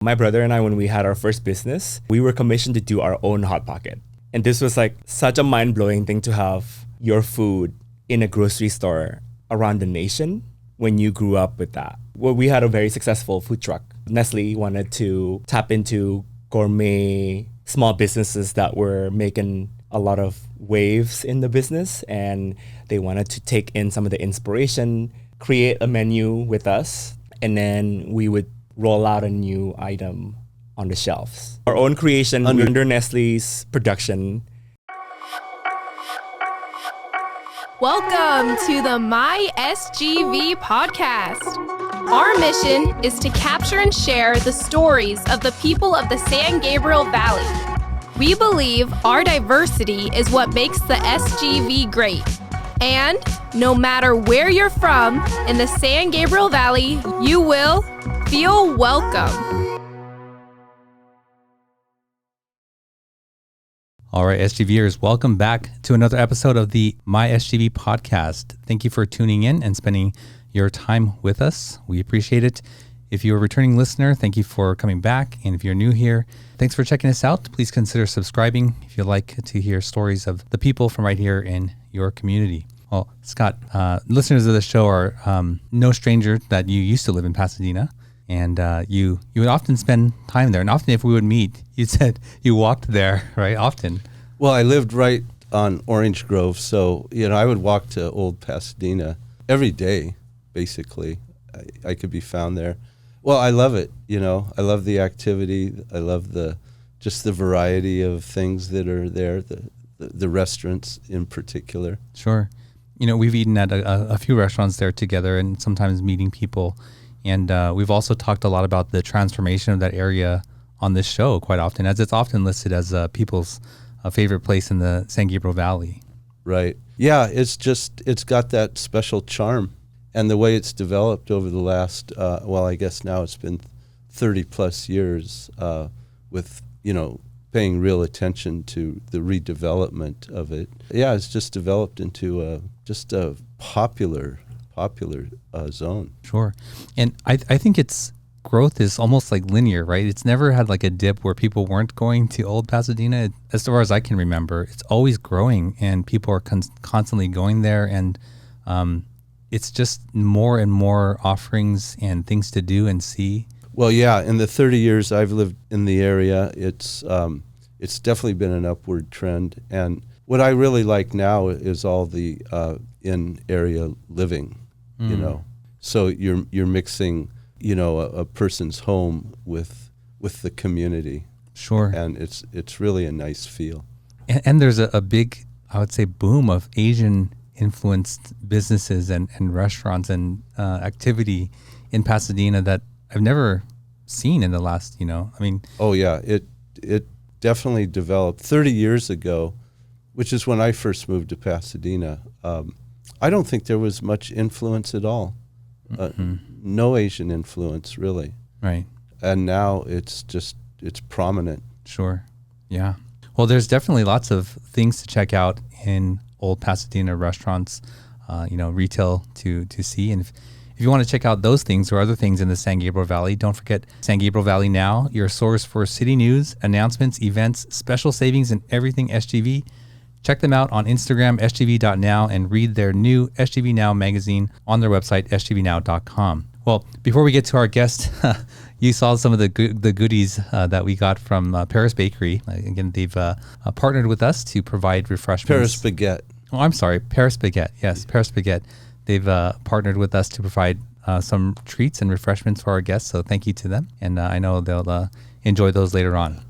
My brother and I, when we had our first business, we were commissioned to do our own Hot Pocket. And this was like such a mind-blowing thing to have your food in a grocery store around the nation when you grew up with that. Well, we had a very successful food truck. Nestle wanted to tap into gourmet small businesses that were making a lot of waves in the business, and they wanted to take in some of the inspiration, create a menu with us, and then we would roll out a new item on the shelves. Our own creation under Nestle's production. Welcome to the My SGV podcast. Our mission is to capture and share the stories of the people of the San Gabriel Valley. We believe our diversity is what makes the SGV great. And no matter where you're from in the San Gabriel Valley, you will feel welcome. All right, SGVers, welcome back to another episode of the My SGV podcast. Thank you for tuning in and spending your time with us. We appreciate it. If you're a returning listener, thank you for coming back. And if you're new here, thanks for checking us out. Please consider subscribing if you'd like to hear stories of the people from right here in your community. Well, Scott, listeners of the show are no stranger that you used to live in Pasadena. And you would often spend time there. And often if we would meet, you said you walked there, right? Often. Well, I lived right on Orange Grove. So, I would walk to Old Pasadena every day, basically. I could be found there. Well, I love it. I love the activity. I love just the variety of things that are there, the restaurants in particular. Sure. We've eaten at a few restaurants there together and sometimes meeting people. And we've also talked a lot about the transformation of that area on this show quite often, as it's often listed as people's favorite place in the San Gabriel Valley. Right. Yeah, it's got that special charm. And the way it's developed over the last, I guess now it's been 30 plus years with, paying real attention to the redevelopment of it. Yeah, it's just developed into a popular zone. Sure. And I think its growth is almost like linear, right? It's never had like a dip where people weren't going to Old Pasadena. As far as I can remember, it's always growing and people are constantly going there, and it's just more and more offerings and things to do and see. Well, yeah, in the 30 years I've lived in the area, it's definitely been an upward trend. And what I really like now is all the in-area living, So you're mixing, a person's home with the community. Sure. And it's really a nice feel. And there's a big, I would say, boom of Asian influenced businesses and restaurants and activity in Pasadena that I've never seen in the last, Oh yeah, it definitely developed 30 years ago, which is when I first moved to Pasadena. I don't think there was much influence at all. No Asian influence, really. Right. And now it's prominent. Sure. Yeah. Well, there's definitely lots of things to check out in Old Pasadena restaurants, retail to see. And if you want to check out those things or other things in the San Gabriel Valley, don't forget San Gabriel Valley Now, your source for city news, announcements, events, special savings, and everything SGV. Check them out on Instagram, sgv.now, and read their new SGV Now magazine on their website, sgvnow.com. Well, before we get to our guest, you saw some of the goodies that we got from Paris Bakery. Again, they've partnered with us to provide refreshments. Paris Baguette. Oh, I'm sorry, Paris Baguette. Yes, Paris Baguette. They've partnered with us to provide some treats and refreshments for our guests, so thank you to them. And I know they'll enjoy those later on.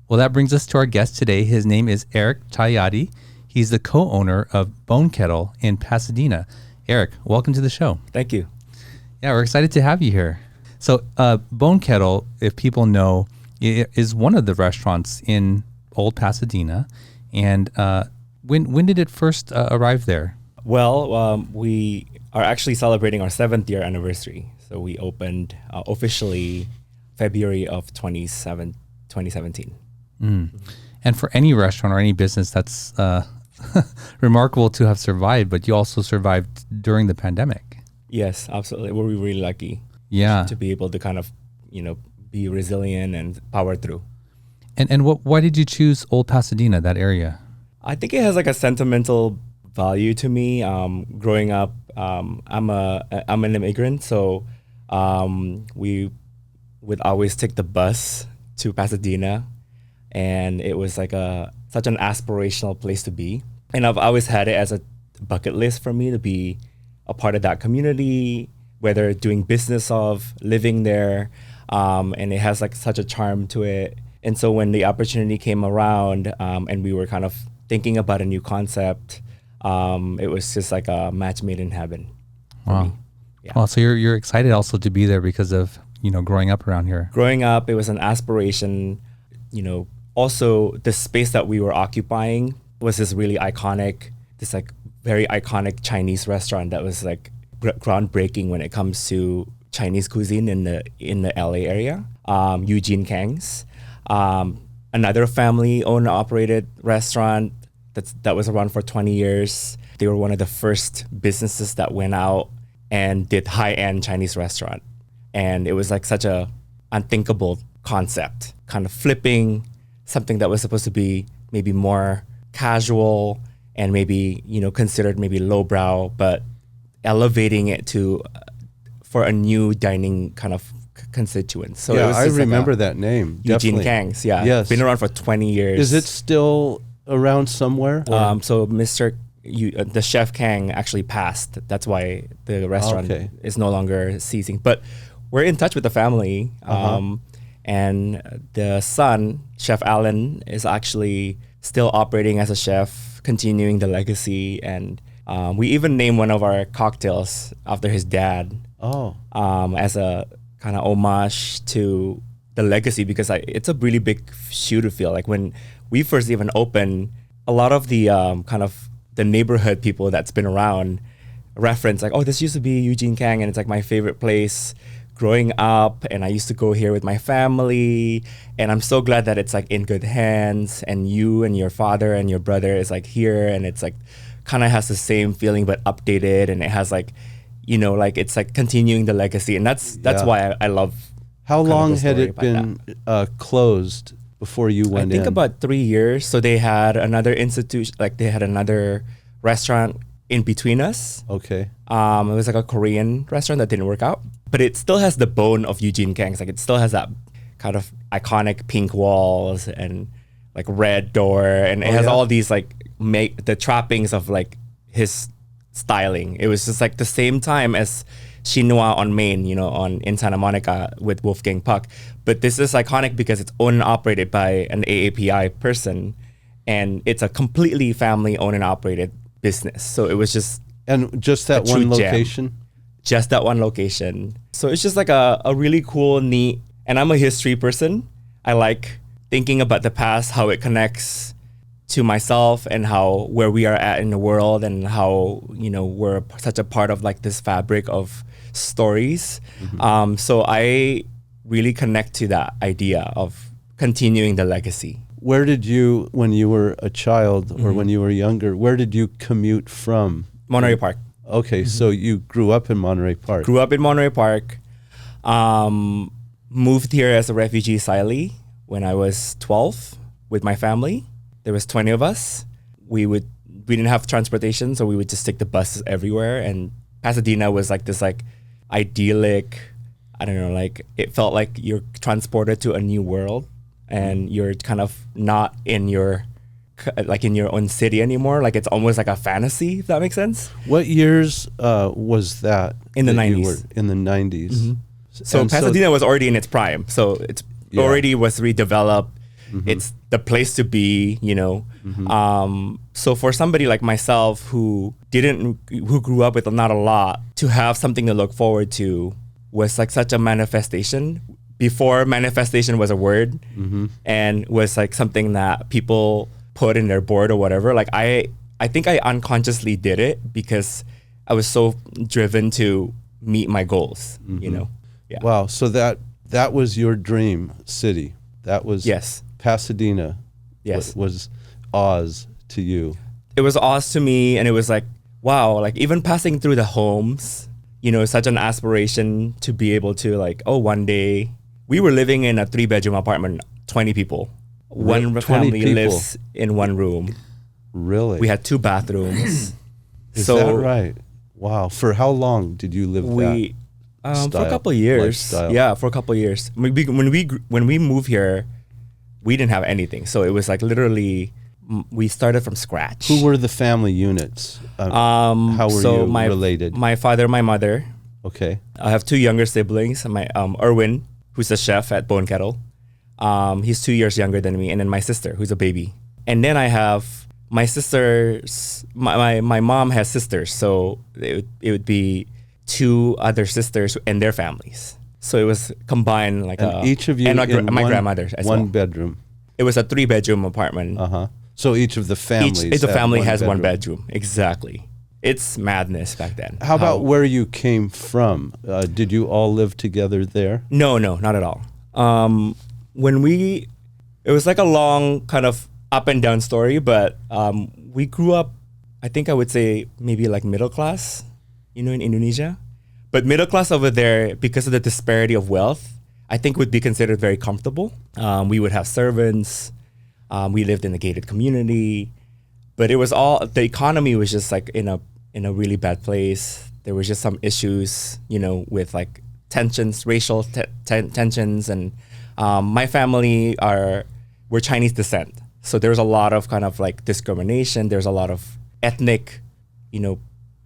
Well, that brings us to our guest today. His name is Eric Tjahyadi. He's the co-owner of Bone Kettle in Pasadena. Eric, welcome to the show. Thank you. Yeah, we're excited to have you here. So Bone Kettle, if people know, is one of the restaurants in Old Pasadena. And when did it first arrive there? Well, we are actually celebrating our 7th year anniversary. So we opened officially February of 2017. And for any restaurant or any business, that's remarkable to have survived, but you also survived during the pandemic. Yes, absolutely. We're really lucky. Yeah. To be able to kind of, be resilient and power through. And why did you choose Old Pasadena, that area? I think it has like a sentimental value to me. Growing up, I'm an immigrant, so we would always take the bus to Pasadena, and it was like such an aspirational place to be. And I've always had it as a bucket list for me to be a part of that community, whether doing business of living there, and it has like such a charm to it. And so when the opportunity came around, and we were kind of thinking about a new concept, it was just like a match made in heaven. Wow. Yeah. Well, so you're excited also to be there because of, growing up around here. Growing up, it was an aspiration. Also the space that we were occupying was this really iconic, this like very iconic Chinese restaurant that was like groundbreaking when it comes to Chinese cuisine in the LA area. Eugene Kang's, another family-owned operated restaurant that was around for 20 years. They were one of the first businesses that went out and did high-end Chinese restaurant. And it was like such a unthinkable concept, kind of flipping something that was supposed to be maybe more casual and maybe, considered maybe lowbrow, but elevating it for a new dining kind of constituent. So yeah, it was I just remember like that name. Eugene Definitely. Kang's, yeah. Yes. Been around for 20 years. Is it still around somewhere? So the chef Kang actually passed. That's why the restaurant is no longer ceasing. But we're in touch with the family. And the son, Chef Allen, is actually still operating as a chef, continuing the legacy. And we even named one of our cocktails after his dad. As a kind of homage to the legacy, because it's a really big shoe to fill. Like when we first even opened, a lot of the kind of the neighborhood people that's been around reference like, oh, this used to be Eugene Kang, and it's like my favorite place growing up, and I used to go here with my family, and I'm so glad that it's like in good hands, and you and your father and your brother is like here, and it's like kind of has the same feeling but updated, and it has like, like it's like continuing the legacy, and that's why I love. How long had it been closed before you went in? I think about 3 years. So they had another institution, like they had another restaurant in between us. Okay. It was like a Korean restaurant that didn't work out, but it still has the bone of Eugene Kang's. Like it still has that kind of iconic pink walls and like red door, and it has all these like the trappings of like his styling. It was just like the same time as Chinois on Main, in Santa Monica with Wolfgang Puck. But this is iconic because it's owned and operated by an AAPI person, and it's a completely family owned and operated business. So it was just that one location. Gem. Just that one location. So it's just like a really cool, neat. And I'm a history person. I like thinking about the past, how it connects to myself, and how where we are at in the world, and how we're such a part of like this fabric of stories. So I really connect to that idea of continuing the legacy. Where did you, when you were a child or when you were younger, where did you commute from? Monterey Park. Okay, so you grew up in Monterey Park. Grew up in Monterey Park. Moved here as a refugee asylee when I was 12 with my family. There was 20 of us. We didn't have transportation, so we would just take the buses everywhere. And Pasadena was like this like idyllic, I don't know, like it felt like you're transported to a new world, and you're kind of not in your own city anymore. Like it's almost like a fantasy, if that makes sense. What years was that? In the 90s. In the 90s. So Pasadena was already in its prime. So it's already was redeveloped. It's the place to be, So for somebody like myself who grew up with not a lot, to have something to look forward to was like such a manifestation. Before manifestation was a word, and was like something that people put in their board or whatever. Like I think I unconsciously did it because I was so driven to meet my goals, Yeah. Wow. So that was your dream city. That was Pasadena. Yes. Was Oz to you. It was Oz to me, and it was like, wow, like even passing through the homes, such an aspiration to be able to like, oh, one day We were living in a 3-bedroom apartment, 20 people. One 20 family people. lives in one room. Really? We had 2 bathrooms. Is that right? Wow. For how long did you live We for style, a couple of years. lifestyle? Yeah, for a couple of years. When we moved here, we didn't have anything. So it was like literally we started from scratch. Who were the family units? How were you related? My father, my mother. Okay. I have 2 younger siblings. My Erwin, who's a chef at Kettle. He's 2 years younger than me, and then my sister, who's a baby. And then I have my sisters. My mom has sisters, so it would be 2 other sisters and their families. So it was combined like And each of you and in my one, grandmother as one well. bedroom. It was a 3-bedroom apartment. So each of the families. Each had family has bedroom. one bedroom. Exactly. It's madness back then. How about where you came from? Did you all live together there? No, not at all. It was like a long kind of up and down story, but we grew up, I think I would say maybe like middle class, in Indonesia. But middle class over there, because of the disparity of wealth, I think would be considered very comfortable. We would have servants. We lived in a gated community, but it was the economy was just like in a really bad place. There was just some issues, with like tensions, racial tensions, and my family we're Chinese descent, so there's a lot of kind of like discrimination. There's a lot of ethnic,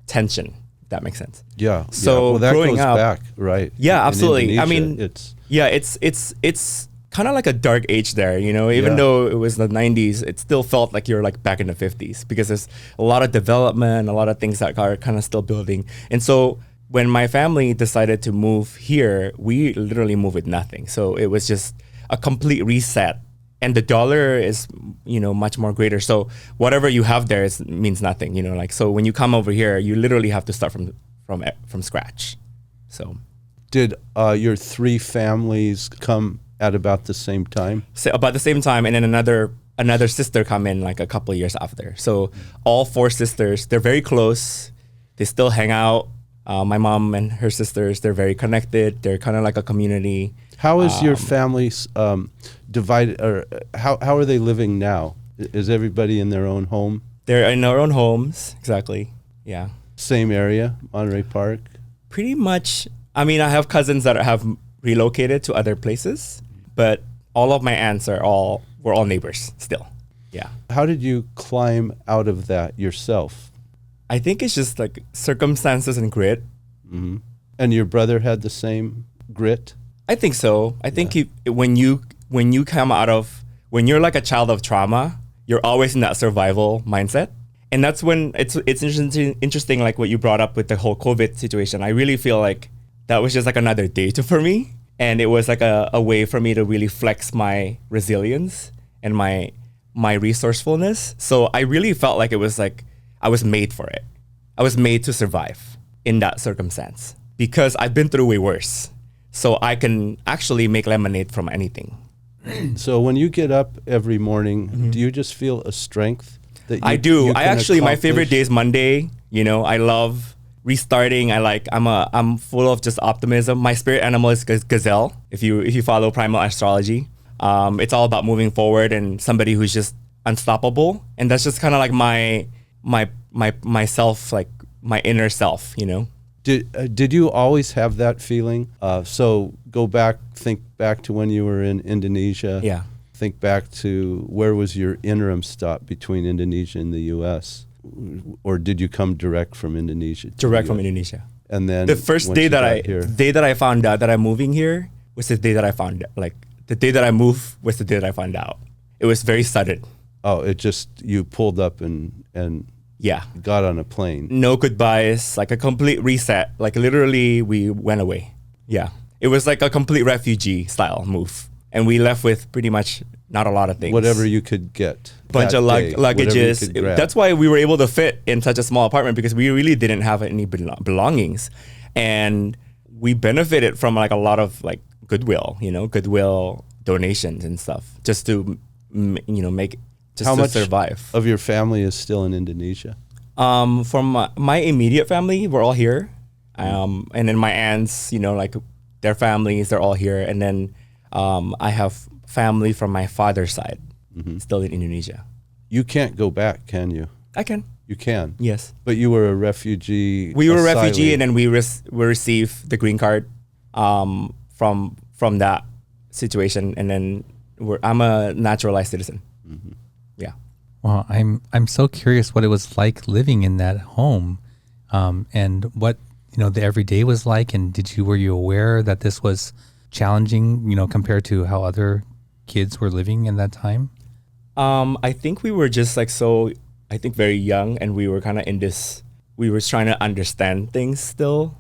tension. If that makes sense. Yeah. So well, that growing goes up, back, right? Yeah, In absolutely. I Indonesia, mean, it's kind of like a dark age there, even though it was the 90s, it still felt like you're like back in the 50s because there's a lot of development, a lot of things that are kind of still building. And so when my family decided to move here, we literally moved with nothing. So it was just a complete reset. And the dollar is, much more greater. So whatever you have there means nothing, like, so when you come over here, you literally have to start from scratch. So did your 3 families come at about the same time? So about the same time, and then another sister come in like a couple of years after. So all 4 sisters, they're very close. They still hang out. My mom and her sisters, they're very connected. They're kind of like a community. How is your family divided, or how are they living now? Is everybody in their own home? They're in their own homes, exactly. Yeah. Same area, Monterey Park? Pretty much. I mean, I have cousins that have relocated to other places, but all of my aunts we're all neighbors still. Yeah. How did you climb out of that yourself? I think it's just like circumstances and grit. Mm-hmm. And your brother had the same grit? I think so. I think when you're like a child of trauma, you're always in that survival mindset. And that's when it's interesting, like what you brought up with the whole COVID situation. I really feel like that was just like another day for me. And it was like a way for me to really flex my resilience and my resourcefulness. So I really felt like it was like I was made for it. I was made to survive in that circumstance because I've been through way worse. So I can actually make lemonade from anything. So when you get up every morning, do you just feel a strength that I do. you I can actually, my accomplish? favorite day is Monday. I love restarting. I'm full of just optimism. My spirit animal is gazelle. If you follow primal astrology, it's all about moving forward and somebody who's just unstoppable. And that's just kind of like myself, like my inner self. Did you always have that feeling? So think back to when you were in Indonesia. Yeah. Think back to where was your interim stop between Indonesia and the U.S. Or did you come direct from Indonesia? Direct from Indonesia. And then The first day that I found out that I'm moving here was the day that I found out. Like the day that I moved was the day that I found out. It was very sudden. Oh, you pulled up and Yeah. got on a plane. No goodbyes, like a complete reset. Like literally we went away. Yeah. It was like a complete refugee style move. And we left with pretty much not a lot of things. Whatever you could get. Bunch that of day, whatever you luggages. could grab. That's why we were able to fit in such a small apartment because we really didn't have any belongings. And we benefited from like a lot of like goodwill donations and stuff just to, make, just How to much survive. of your family is still in Indonesia? From my immediate family, we're all here. And then my aunts, like their families, they're all here. And then I have family from my father's side still in Indonesia. You can't go back, can you? I can. You can. Yes. But you were a refugee. We were a asylee. refugee, and then we received the green card from that situation, and then I'm a naturalized citizen. Yeah. Well, I'm so curious what it was like living in that home, and what the everyday was like. And were you aware that this was challenging, compared to how other kids were living in that time? I think we were just like very young, and we were kind of we were trying to understand things still.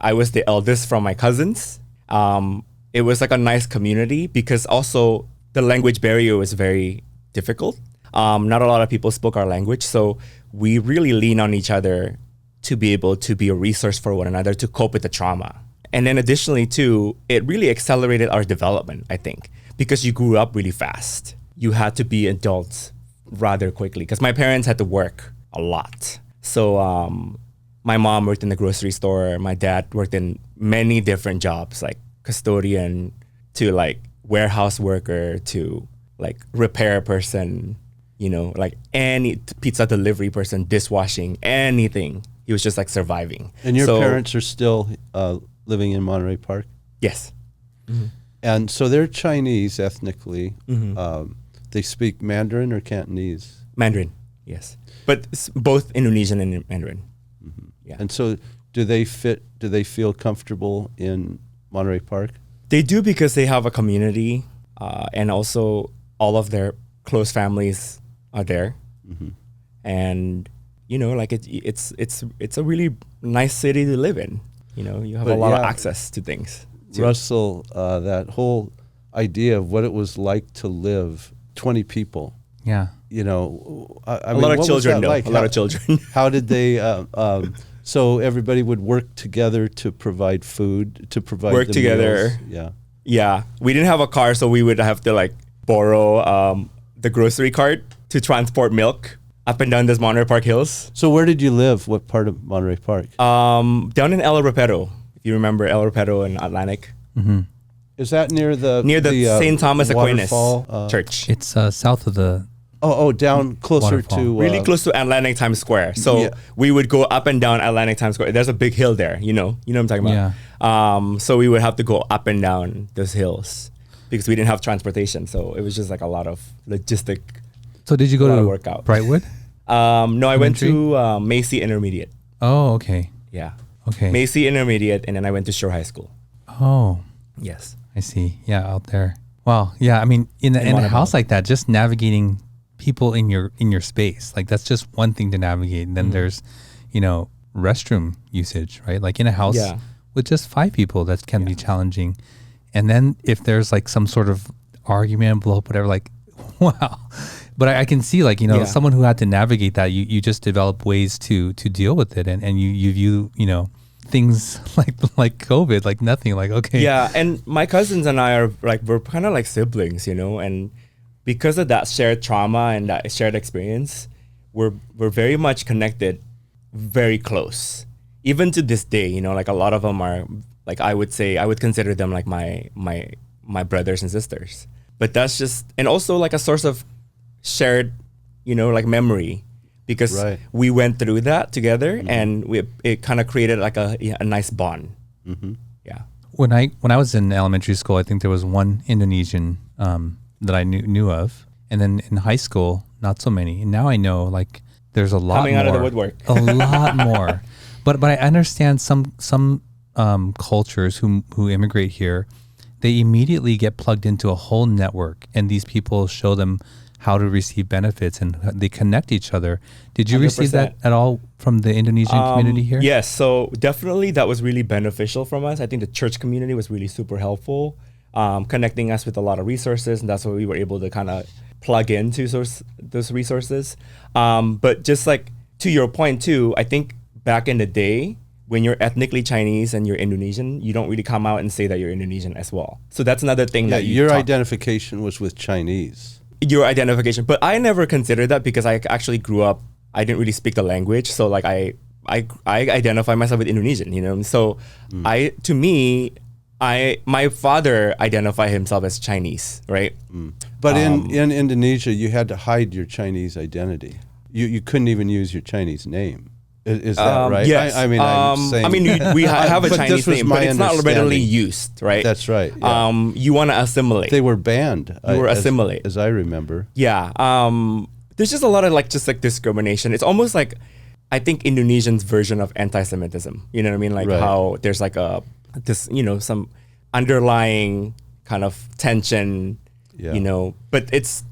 I was the eldest from my cousins. It was like a nice community because also the language barrier was very difficult. Not a lot of people spoke our language, so we really lean on each other to be able to be a resource for one another to cope with the trauma. And then additionally too, it really accelerated our development, I think, because you grew up really fast. You had to be adults rather quickly because my parents had to work a lot. So my mom worked in the grocery store. My dad worked in many different jobs, like custodian to like warehouse worker to like repair person, like any pizza delivery person, dishwashing, anything. He was just like surviving. And your parents are still living in Monterey Park? Yes. And so they're Chinese ethnically. They speak Mandarin or Cantonese? Mandarin, yes. But both Indonesian and Mandarin. Yeah. And so do they feel comfortable in Monterey Park? They do because they have a community, and also all of their close families are there. And like it's a really nice city to live in. You have a lot of access to things too. Russell, that whole idea of what it was like to live 20 people. Yeah. I mean, a lot of children. Like? A lot of children. How did they? So everybody would work together to provide food, to provide work the together. Meals. Yeah. We didn't have a car, so we would have to like borrow the grocery cart to transport milk up and down this Monterey Park hills. So where did you live? What part of Monterey Park? Down in El Repero. If you remember El Repero in Atlantic. Is that near the St. Thomas Aquinas waterfall, Church? It's south of the. Down closer waterfall. to Really close to Atlantic Times Square. So we would go up and down Atlantic Times Square. There's a big hill there, you know what I'm talking about? Yeah. So we would have to go up and down those hills because we didn't have transportation. So it was just like a lot of logistic. So did you go to workout. Brightwood? No, I went to Macy Intermediate. Oh, okay. Yeah. Okay. Macy Intermediate, and then I went to Shore High School. Oh, Yes. I see. Yeah, out there. Wow. Yeah, I mean, in a house like that, just navigating people in your space, like that's just one thing to navigate. And then there's, restroom usage, right? Like in a house with just 5 people, that can be challenging. And then if there's like some sort of argument, blow up, whatever, like, wow. But I can see like, someone who had to navigate that, you just develop ways to deal with it. And you view, things like COVID, like nothing, like, okay. Yeah. And my cousins and I are like, we're kind of like siblings, and because of that shared trauma and that shared experience, we're very much connected, very close. Even to this day, like a lot of them are like, I would consider them like my brothers and sisters. But that's just, and also like a source of shared, like memory, because we went through that together, and it kind of created like a nice bond. Yeah. When I was in elementary school, I think there was one Indonesian that I knew of, and then in high school, not so many. And now I know like there's a lot coming more, out of the woodwork, a lot more. But I understand some cultures who immigrate here, they immediately get plugged into a whole network, and these people show them how to receive benefits, and they connect each other. Did you 100%. receive that at all from the Indonesian community here? Yes. So definitely that was really beneficial from us. I think the church community was really super helpful, connecting us with a lot of resources, and that's why we were able to kind of plug into those resources. But just like to your point too, I think back in the day, when you're ethnically Chinese and you're Indonesian, you don't really come out and say that you're Indonesian as well. So that's another thing that your identification was with Chinese. Your identification, but I never considered that because I actually grew up. I didn't really speak the language, so like I identify myself with Indonesian, So to me, My father identified himself as Chinese, right? But in Indonesia, you had to hide your Chinese identity. You couldn't even use your Chinese name. Is that right? Yes. I'm saying. We have a But Chinese this was name, my but it's not readily understanding. used, right? That's right. Yeah. You want to assimilate. They were banned. You were assimilate. as I remember. Yeah. There's just a lot of just discrimination. It's almost like, I think, Indonesian's version of anti-Semitism. You know what I mean? Like Right. how there's like some underlying kind of tension, Yeah. but it's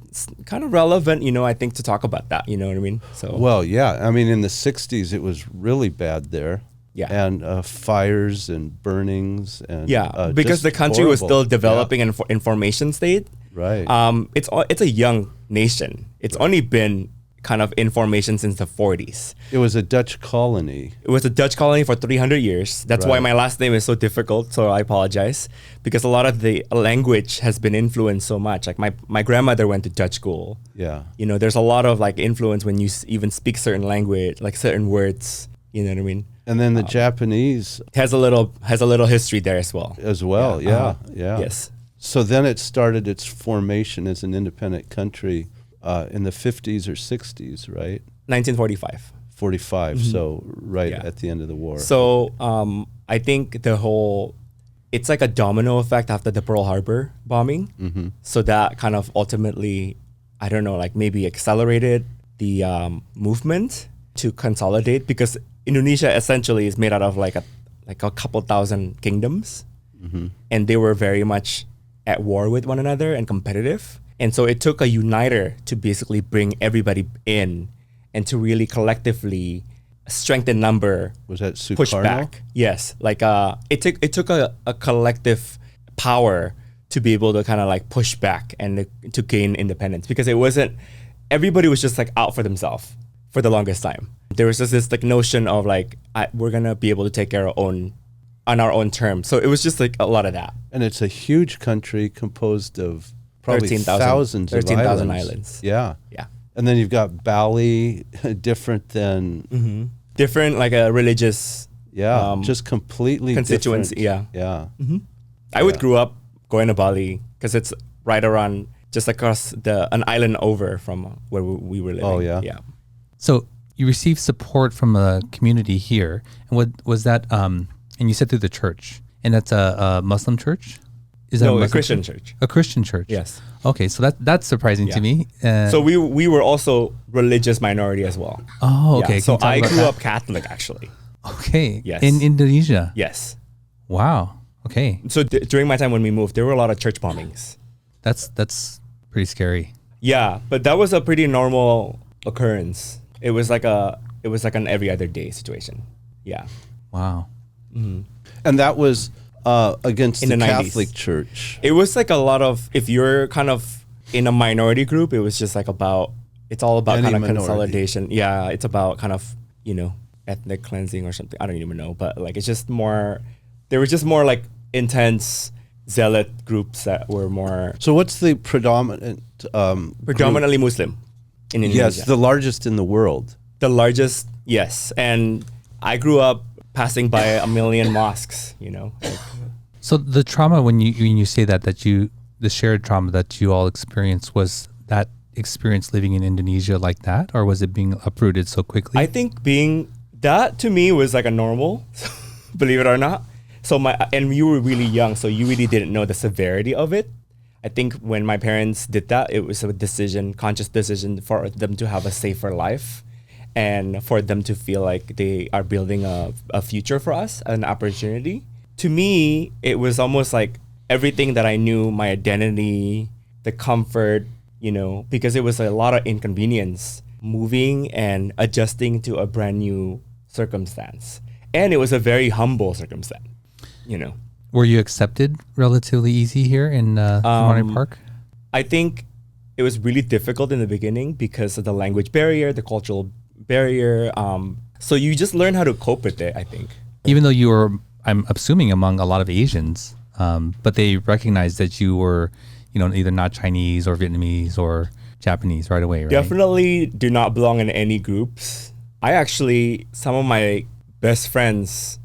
kind of relevant, I think, to talk about that. You know what I mean? So Well, yeah. I mean, in the 60s, it was really bad there. Yeah. And fires and burnings and because just the country was horrible. still developing in formation state. Right. It's a young nation. It's only been kind of in formation since the 40s. It was a Dutch colony. It was a Dutch colony for 300 years. That's why Right. my last name is so difficult. So I apologize, because a lot of the language has been influenced so much. Like my grandmother went to Dutch school. Yeah. There's a lot of influence when you even speak certain language, like certain words. You know what I mean? And then the Japanese Has a little history there as well. as well. Yeah. Yeah. Yes. So then it started its formation as an independent country in the 50s or 60s, right? 1945. 45. So right Yeah. at the end of the war. So I think it's like a domino effect after the Pearl Harbor bombing. Mm-hmm. So that kind of ultimately, I don't know, maybe accelerated the movement to consolidate, because Indonesia essentially is made out of a couple thousand kingdoms, and they were very much at war with one another and competitive. And so it took a uniter to basically bring everybody in and to really collectively strengthen number, Was that push Sukarno? back. Yes, it took a collective power to be able to kind of push back and to gain independence, because it wasn't, everybody was just out for themselves for the longest time. There was just this notion of we're gonna be able to take care of on our own terms. So it was just a lot of that. And it's a huge country composed of probably 13,000 13,000 islands. Yeah. Yeah. And then you've got Bali, different than, Different a religious just completely constituency. different. Yeah. Yeah. I would grew up going to Bali because it's right around just across an island over from where we were living. Oh, yeah? Yeah. So you received support from a community here, and what was that? And you said through the church, and that's a Muslim church. Is that No, a Muslim Christian church. A Christian church. Yes. Okay, so that's surprising to Yeah. me. So we were also religious minority as well. Oh, okay. Yeah. Can So you talk I about grew that? up Catholic, actually. Okay. Yes. In Indonesia. Yes. Wow. Okay. So during my time when we moved, there were a lot of church bombings. That's pretty scary. Yeah, but that was a pretty normal occurrence. It was like an every other day situation. Yeah. Wow. And that was against In the the 90s. Catholic Church. It was a lot of, if you're kind of in a minority group, it was just it's all about Any kind of minority. consolidation. Yeah, it's about kind of, ethnic cleansing or something. I don't even know, but it's just more, there were just more intense zealot groups that were more So what's the predominant? predominantly Muslim in Group? Indonesia. Yes, the largest in the world. The largest, yes. And I grew up passing by a million mosques, So the trauma when you say the shared trauma that you all experienced, was that experience living in Indonesia like that, or was it being uprooted so quickly? I think that to me was a normal, believe it or not. So and you were really young, so you really didn't know the severity of it. I think when my parents did that, it was a conscious decision for them to have a safer life and for them to feel like they are building a future for us, an opportunity. To me, it was almost like everything that I knew, my identity, the comfort, because it was a lot of inconvenience moving and adjusting to a brand new circumstance. And it was a very humble circumstance, Were you accepted relatively easy here in Monterey Park? I think it was really difficult in the beginning because of the language barrier, the cultural barrier. So you just learn how to cope with it, I think. Even though you were, I'm assuming, among a lot of Asians, but they recognized that you were, either not Chinese or Vietnamese or Japanese right away, right? Definitely do not belong in any groups. Some of my best friends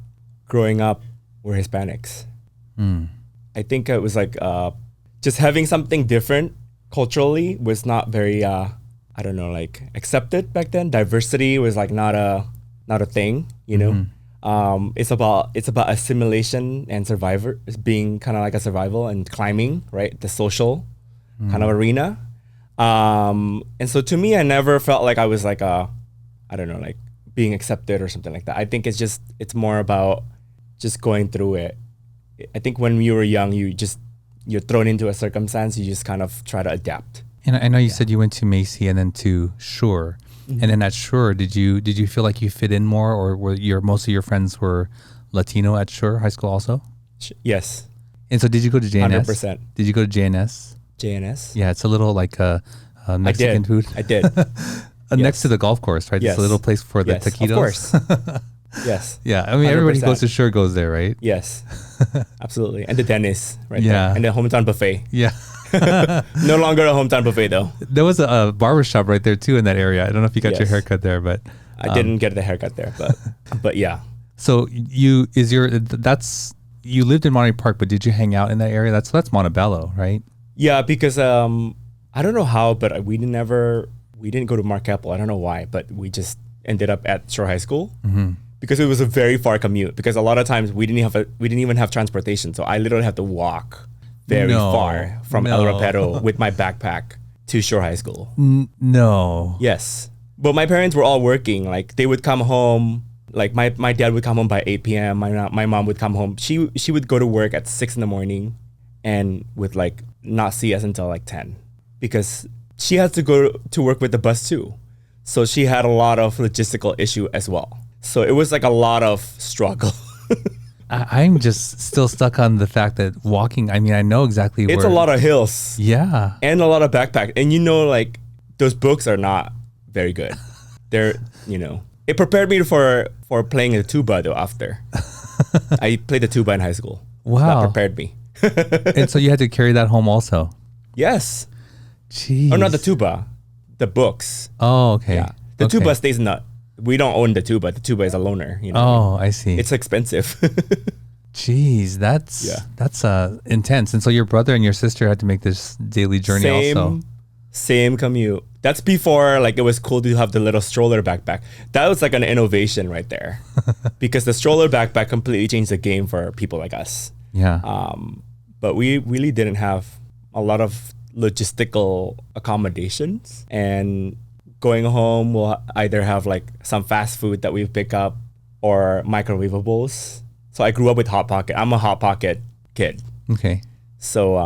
growing up were Hispanics. I think it was like just having something different culturally was not very I don't know, like accepted back then. Diversity was like not a thing, you know. It's about assimilation and being kind of like a survival and climbing, right? The social kind of arena. And so to me, I never felt like I was like I don't know, like being accepted or something like that. I think it's more about just going through it. I think when you were young, you're thrown into a circumstance, you just kind of try to adapt. And I know you said you went to Macy and then to Shore. And then at Shore, did you feel like you fit in more, or were most of your friends were Latino at Shore High School also? Yes. And so did you go to JNS? 100%. Did you go to JNS? JNS? Yeah, it's a little like Mexican food. I did. Next to the golf course, right? Yes. It's a little place for the taquitos. Of course. Yes. Yeah, I mean, everybody who goes to Shore goes there, right? Yes. Absolutely. And the dentist, right? Yeah. There. And the hometown buffet. Yeah. No longer a hometown buffet though. There was a barber shop right there too in that area. I don't know if you got your haircut there, but I didn't get the haircut there, but yeah. So you lived in Monterey Park, but did you hang out in that area? That's Montebello, right? Yeah, because I don't know how, but we didn't go to Marquette. I don't know why, but we just ended up at Shore High School because it was a very far commute. Because a lot of times we didn't even have transportation, so I literally have to walk very far from El Rapero with my backpack to Shore High School. No. Yes. But my parents were all working. Like they would come home, like my dad would come home by 8 p.m. My mom would come home. She would go to work at 6 in the morning and would like not see us until like 10 because she has to go to work with the bus too. So she had a lot of logistical issue as well. So it was like a lot of struggle. I'm just still stuck on the fact that walking, I mean, I know exactly where. It's a lot of hills. Yeah. And a lot of backpack. And you know, like, those books are not very good. They're, you know. It prepared me for playing the tuba, though, after. I played the tuba in high school. Wow. So that prepared me. And so you had to carry that home also? Yes. Jeez. Oh, not the tuba. The books. Oh, okay. Yeah. The tuba stays in the... We don't own the tuba. The tuba is a loaner. You know Oh, I see. It's expensive. Jeez, that's intense. And so your brother and your sister had to make this daily journey also. Same commute. That's before like it was cool to have the little stroller backpack. That was like an innovation right there, because the stroller backpack completely changed the game for people like us. Yeah. But we really didn't have a lot of logistical accommodations, and going home we'll either have like some fast food that we pick up or microwavables. So I grew up with Hot Pocket. I'm a Hot Pocket kid. Okay. So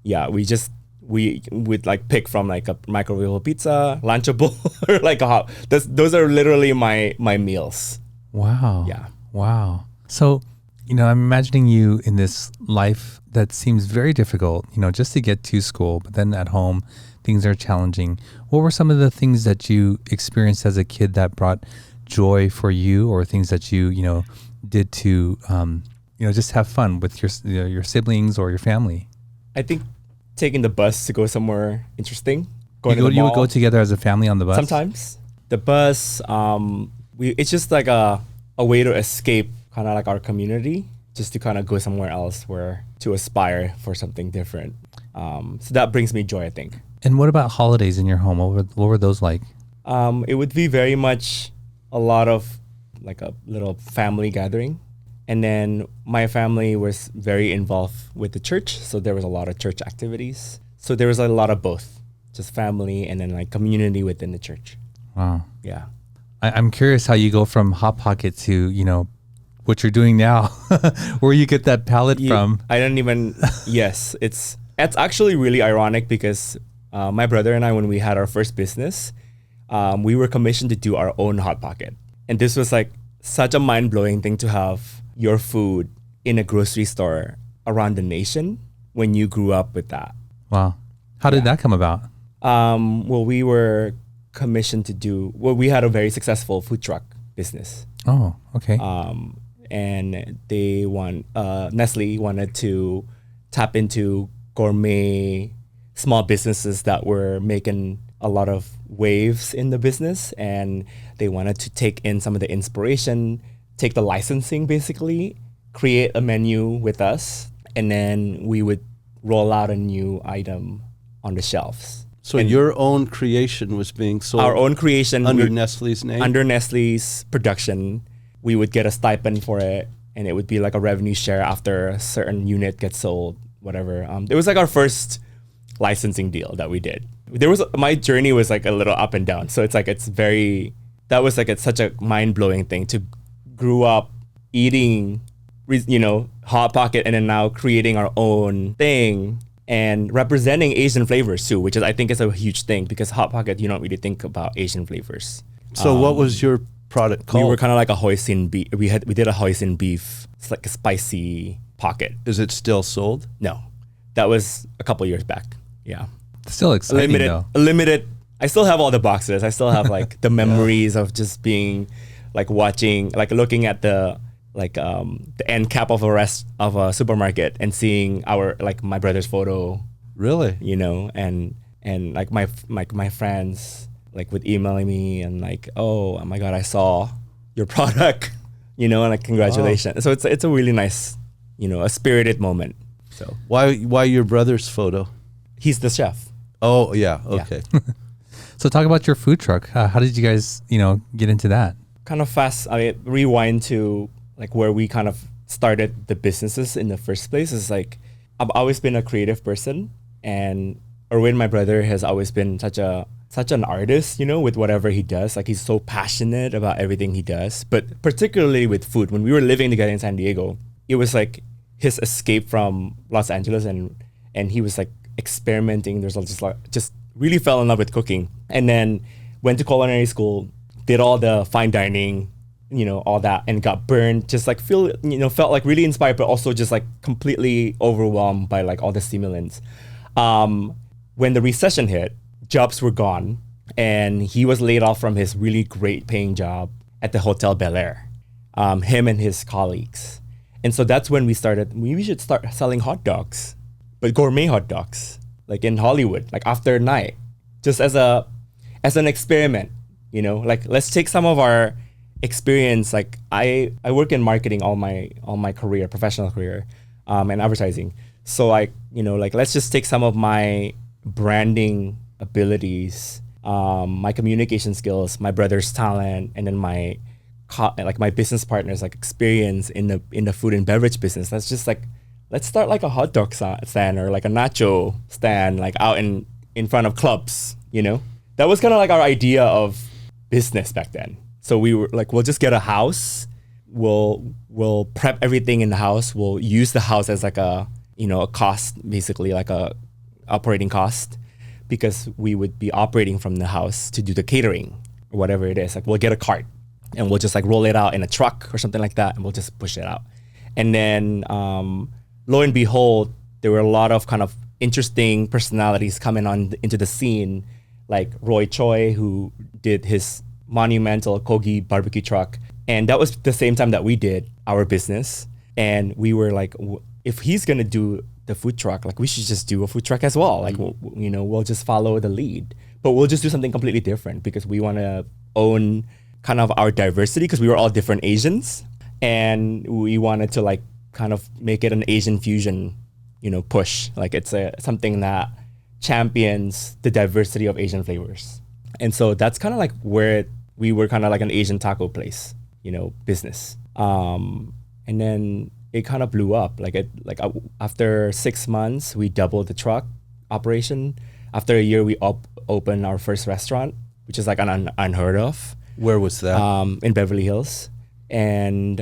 yeah, we would like pick from like a microwavable pizza, Lunchable, or like a hot. Those are literally my meals. Wow. Yeah. Wow. So, you know, I'm imagining you in this life that seems very difficult, you know, just to get to school, but then at home, things are challenging. What were some of the things that you experienced as a kid that brought joy for you, or things that you know, did to, you know, just have fun with your siblings or your family? I think taking the bus to go somewhere interesting. You would go together as a family on the bus? Sometimes. The bus, it's just like a way to escape kind of like our community, just to kind of go somewhere else to aspire for something different. So that brings me joy, I think. And what about holidays in your home? What were those like? It would be very much a lot of like a little family gathering. And then my family was very involved with the church. So there was a lot of church activities. So there was a lot of both, just family and then like community within the church. Wow. Yeah. I'm curious how you go from Hot Pocket to, you know, what you're doing now, where you get that palette from. I don't even, yes, it's actually really ironic because my brother and I, when we had our first business, we were commissioned to do our own Hot Pocket. And this was like such a mind-blowing thing to have your food in a grocery store around the nation when you grew up with that. Wow. How did that come about? Well, we were commissioned we had a very successful food truck business. Oh, okay. And Nestle wanted to tap into gourmet small businesses that were making a lot of waves in the business, and they wanted to take in some of the inspiration, take the licensing basically, create a menu with us, and then we would roll out a new item on the shelves. So And your own creation was being sold our own creation under Nestle's name? under Nestle's production. We would get a stipend for it, and it would be like a revenue share after a certain unit gets sold, whatever. It was like our first licensing deal that we did. My journey was like a little up and down. So it's like, that was like such a mind blowing thing to grew up eating, Hot Pocket, and then now creating our own thing and representing Asian flavors too, which I think is a huge thing, because Hot Pocket, you don't really think about Asian flavors. So what was your product called? We were kind of like a hoisin beef. We did a hoisin beef. It's like a spicy pocket. Is it still sold? No, that was a couple years back. Yeah, Still exciting though. Limited. I still have all the boxes. I still have like the memories of just being like watching, like looking at the end cap of a supermarket and seeing my brother's photo, Really? and like my friends like would emailing me and like, oh my God, I saw your product, and like congratulations. So it's a really nice, a spirited moment. So Why your brother's photo? he's the chef. Oh, yeah. Okay. So talk about your food truck. How did you guys, get into that? Kind of fast. Rewind to like where we kind of started the businesses in the first place. Is like, I've always been a creative person, and Erwin, my brother, has always been such an artist, with whatever he does. Like, he's so passionate about everything he does, but particularly with food. When we were living together in San Diego, it was like his escape from Los Angeles, and he was like experimenting. There's just really fell in love with cooking, and then went to culinary school, did all the fine dining, all that, and got burned. Just like felt like really inspired, but also just like completely overwhelmed by like all the stimulants. When the recession hit, jobs were gone, and he was laid off from his really great paying job at the Hotel Bel Air, him and his colleagues. And so that's when we should start selling hot dogs, but gourmet hot dogs, like in Hollywood, like after night, just as an experiment, like let's take some of our experience. Like I work in marketing all my career, professional career, and advertising. So like let's just take some of my branding abilities, my communication skills, my brother's talent, and then my business partners like experience in the food and beverage business. Let's start like a hot dog stand or like a nacho stand, like out in front of clubs. That was kind of like our idea of business back then. So we were like, we'll just get a house, we'll prep everything in the house, we'll use the house as like a cost, basically like a operating cost, because we would be operating from the house to do the catering or whatever it is. Like, we'll get a cart and we'll just like roll it out in a truck or something like that, and we'll just push it out. And then lo and behold, there were a lot of kind of interesting personalities coming into the scene, like Roy Choi, who did his monumental Kogi barbecue truck. And that was the same time that we did our business. And we were like, if he's going to do the food truck, like we should just do a food truck as well. Like, we'll just follow the lead, but we'll just do something completely different, because we want to own kind of our diversity, because we were all different Asians, and we wanted to like kind of make it an Asian fusion, push. Like, it's something that champions the diversity of Asian flavors. And so that's kind of like where we were kind of like an Asian taco place, business. And then it kind of blew up. After 6 months, we doubled the truck operation. After a year, we opened our first restaurant, which is like unheard of. Where was that? In Beverly Hills. And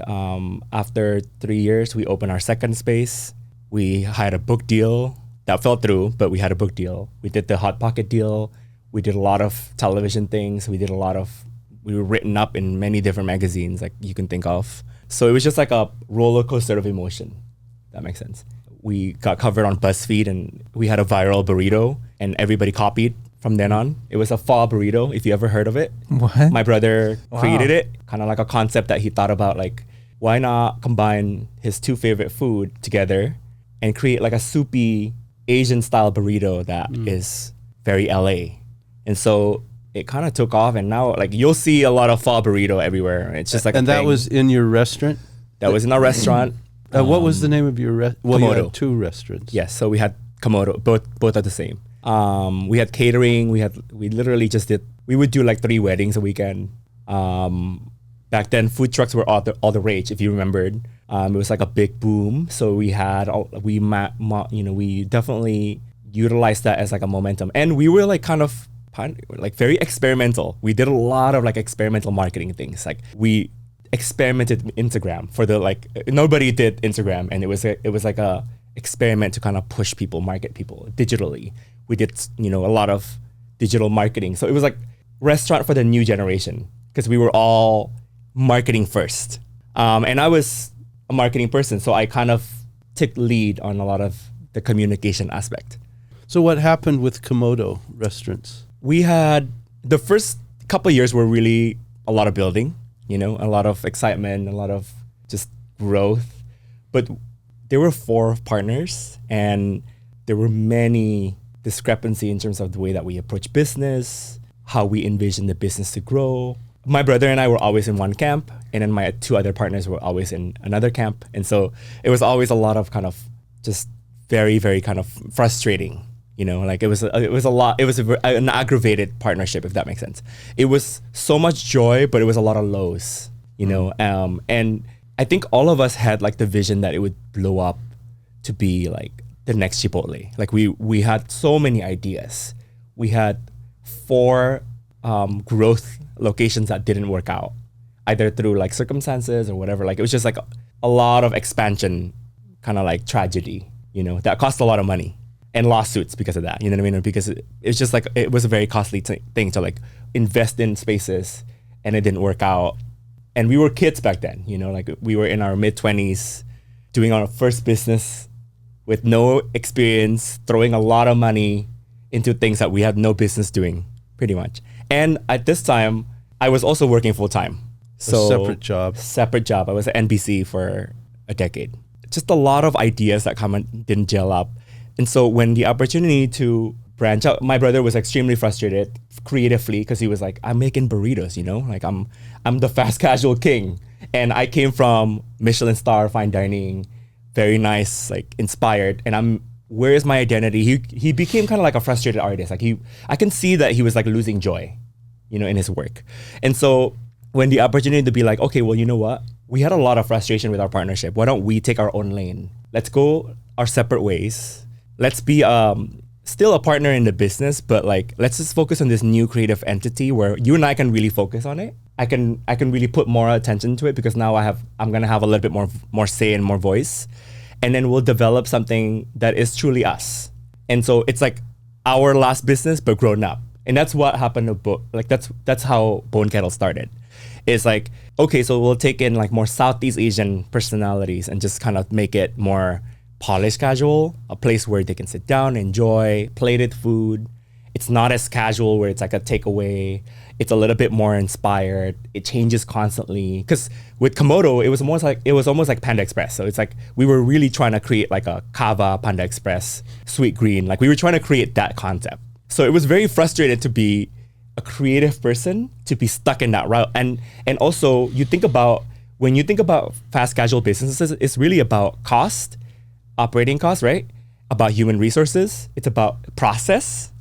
after 3 years, we opened our second space. We had a book deal that fell through, but we had a book deal. We did the Hot Pocket deal. We did a lot of television things. We were written up in many different magazines, like you can think of. So it was just like a roller coaster of emotion. That makes sense. We got covered on BuzzFeed, and we had a viral burrito, and everybody copied from then on. It was a pho burrito, if you ever heard of it. What? My brother created it, kind of like a concept that he thought about, like, why not combine his two favorite food together and create like a soupy Asian style burrito that is very LA. And so it kind of took off, and now like you'll see a lot of pho burrito everywhere. It's just like and that was in your restaurant? That was in our restaurant. What was the name of your well, you Komodo. had 2 restaurants. Yes, so we had Komodo. Both are the same. We had catering. We literally just we would do like 3 weddings a weekend. Back then, food trucks were all the rage. If you remembered, it was like a big boom. So we had we definitely utilized that as like a momentum, and we were like kind of like very experimental. We did a lot of like experimental marketing things. Like we experimented with Instagram for the like nobody did Instagram, and it was like a experiment to kind of push people, market people digitally. We did a lot of digital marketing. So it was like restaurant for the new generation because we were all marketing first. And I was a marketing person, so I kind of took lead on a lot of the communication aspect. So what happened with Komodo restaurants? We had the first couple of years were really a lot of building, a lot of excitement, a lot of just growth. But there were 4 partners, and there were many discrepancy in terms of the way that we approach business, how we envision the business to grow. My brother and I were always in one camp, and then my 2 other partners were always in another camp. And so it was always a lot of kind of just very, very kind of frustrating, like it was a lot. It was an aggravated partnership, if that makes sense. It was so much joy, but it was a lot of lows, and I think all of us had like the vision that it would blow up to be like the next Chipotle. Like we had so many ideas. We had 4 growth locations that didn't work out, either through like circumstances or whatever. Like it was just like a lot of expansion, kind of like tragedy, that cost a lot of money and lawsuits because of that. You know what I mean? Because it's just like it was a very costly thing to like invest in spaces, and it didn't work out. And we were kids back then, like we were in our mid-20s doing our first business with no experience, throwing a lot of money into things that we had no business doing, pretty much. And at this time, I was also working full-time. So separate job. I was at NBC for a decade. Just a lot of ideas that didn't gel up. And so when the opportunity to branch out, my brother was extremely frustrated creatively because he was like, I'm making burritos, like I'm the fast casual king. And I came from Michelin star, fine dining, very nice, like inspired. And where is my identity? He became kind of like a frustrated artist. Like I can see that he was like losing joy, in his work. And so when the opportunity to be like, okay, well, you know what? We had a lot of frustration with our partnership. Why don't we take our own lane? Let's go our separate ways. Let's be still a partner in the business, but like let's just focus on this new creative entity where you and I can really focus on it. I can really put more attention to it because now I'm gonna have a little bit more say and more voice, and then we'll develop something that is truly us. And so it's like our last business but grown up, and that's what happened to that's how Bone Kettle started. It's like, okay, so we'll take in like more Southeast Asian personalities and just kind of make it more polished casual, a place where they can sit down, enjoy plated food. It's not as casual where it's like a takeaway. It's a little bit more inspired. It changes constantly. Because with Komodo, it was almost like Panda Express. So it's like we were really trying to create like a Kava Panda Express, sweet green. Like we were trying to create that concept. So it was very frustrated to be a creative person, to be stuck in that route. And also when you think about fast casual businesses, it's really about cost, operating costs, right? About human resources. It's about process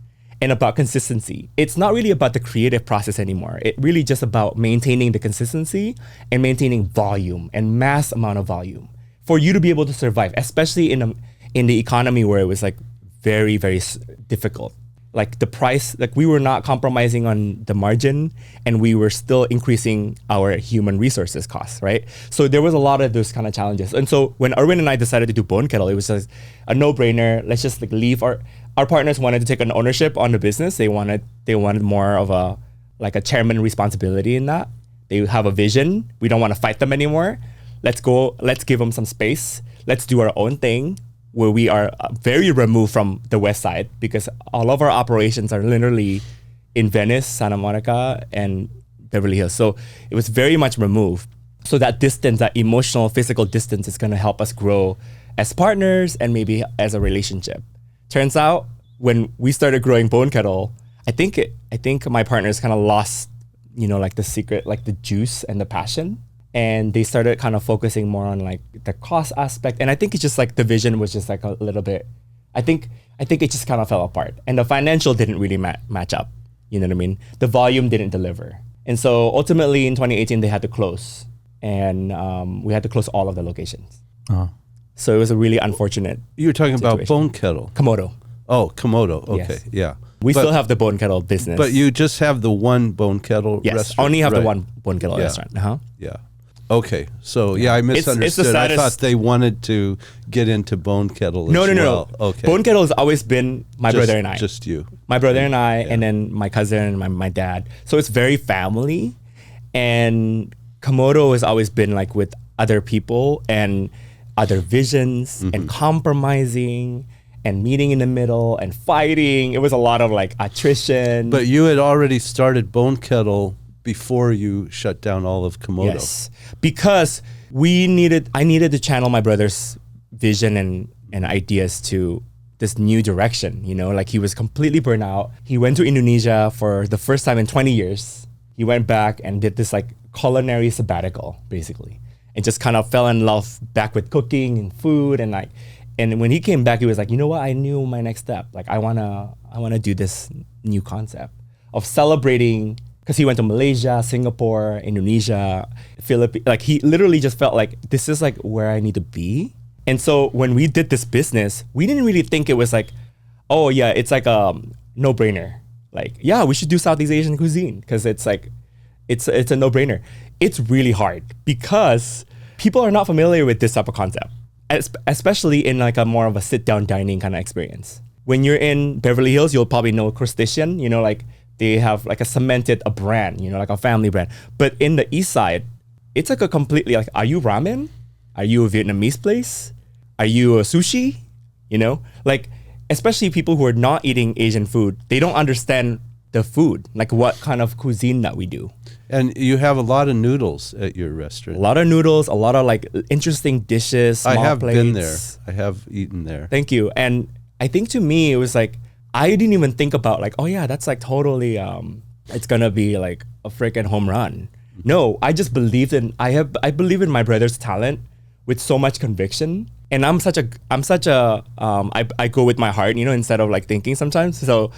and about consistency. It's not really about the creative process anymore. It really just about maintaining the consistency and maintaining volume and mass amount of volume for you to be able to survive, especially in the economy where it was like very, very difficult. Like the price, like we were not compromising on the margin, and we were still increasing our human resources costs, right? So there was a lot of those kind of challenges. And so when Erwin and I decided to do Bone Kettle, it was just a no-brainer. Let's just like leave our partners wanted to take an ownership on the business. They wanted more of a chairman responsibility in that. They have a vision. We don't want to fight them anymore. Let's give them some space. Let's do our own thing, where we are very removed from the West Side, because all of our operations are literally in Venice, Santa Monica, and Beverly Hills. So it was very much removed. So that distance, that emotional, physical distance is going to help us grow as partners and maybe as a relationship. Turns out when we started growing Bone Kettle, I think my partners kind of lost, like the secret, like the juice and the passion. and they started kind of focusing more on like the cost aspect. And I think it's just like the vision was just like a little bit, I think it just kind of fell apart, and the financial didn't really match up. You know what I mean? The volume didn't deliver. And so ultimately in 2018, they had to close, and we had to close all of the locations. So it was a really unfortunate You were talking situation. about Bone Kettle. Komodo. Oh, Komodo. Okay, Yes. yeah. We But- still have the Bone Kettle business. But you just have the one Bone Kettle yes, restaurant? only have the Right. one Bone Kettle Yeah. restaurant. Uh-huh. Yeah. Okay. So, yeah, I It's the misunderstood. I saddest- thought they wanted to get into Bone Kettle No, as no, no, well. no. Okay. Bone Kettle has always been my brother and I. Just you. My brother and I, and then my cousin and my dad. So it's very family. And Komodo has always been like with other people and other visions and compromising and meeting in the middle and fighting. It was a lot of like attrition. But you had already started Bone Kettle before you shut down all of Komodo. yes, because I needed to channel my brother's vision and ideas to this new direction. You know, like he was completely burnt out. He went to Indonesia for the first time in 20 years. He went back and did this like culinary sabbatical, basically, and just kind of fell in love back with cooking and food. And when he came back, he was like, you know what? I knew my next step. Like I wanna do this new concept of celebrating, because he went to Malaysia, Singapore, Indonesia, Philippines. Like he literally just felt like this is like where I need to be. And so when we did this business, we didn't really think it was like, oh yeah, it's like a no-brainer. Like, yeah, we should do Southeast Asian cuisine because it's like, it's a no-brainer. It's really hard because people are not familiar with this type of concept, especially in like a more of a sit-down dining kind of experience. When you're in Beverly Hills, you'll probably know Crustacean, you know, like they have like a brand, you know, like a family brand. But in the East Side, it's like a completely like, are you ramen? Are you a Vietnamese place? Are you a sushi? You know, like, especially people who are not eating Asian food, they don't understand the food, like what kind of cuisine that we do. And you have a lot of noodles at your restaurant. A lot of noodles, a lot of like interesting dishes, I small have plates. been there. I have eaten there. Thank you. And I think to me, it was like, I didn't even think about like, oh yeah, that's like totally, it's gonna be like a freaking home run. No, I just believed I believe in my brother's talent with so much conviction. And I go with my heart, you know, instead of like thinking sometimes. So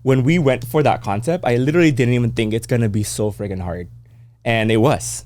when we went for that concept, I literally didn't even think it's gonna be so freaking hard. And it was.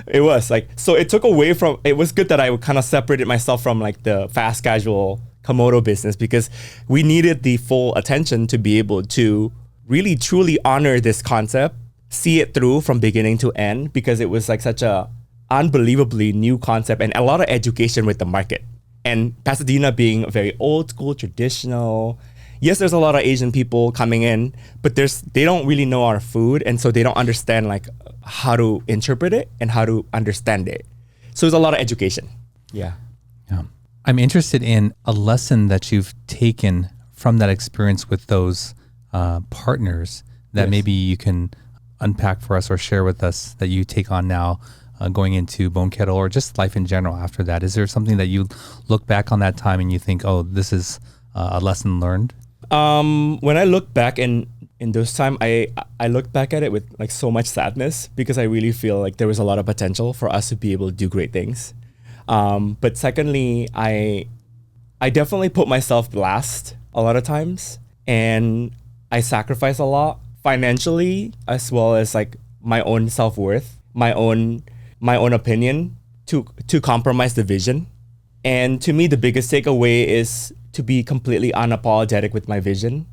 It was like, so it took away from, it was good that I kind of separated myself from like the fast casual Komodo business, because we needed the full attention to be able to really truly honor this concept, see it through from beginning to end, because it was like such a unbelievably new concept and a lot of education with the market. And Pasadena being a very old school, traditional. Yes, there's a lot of Asian people coming in, but they don't really know our food, and so they don't understand like how to interpret it and how to understand it. So there's a lot of education. Yeah. Yeah. I'm interested in a lesson that you've taken from that experience with those partners that Yes. maybe you can unpack for us or share with us that you take on now going into Bone Kettle or just life in general after that. Is there something that you look back on that time and you think, oh, this is a lesson learned? When I look back in those time, I look back at it with like so much sadness, because I really feel like there was a lot of potential for us to be able to do great things. But secondly, I definitely put myself last a lot of times, and I sacrifice a lot financially, as well as like my own self-worth, my own opinion to compromise the vision. And to me, the biggest takeaway is to be completely unapologetic with my vision.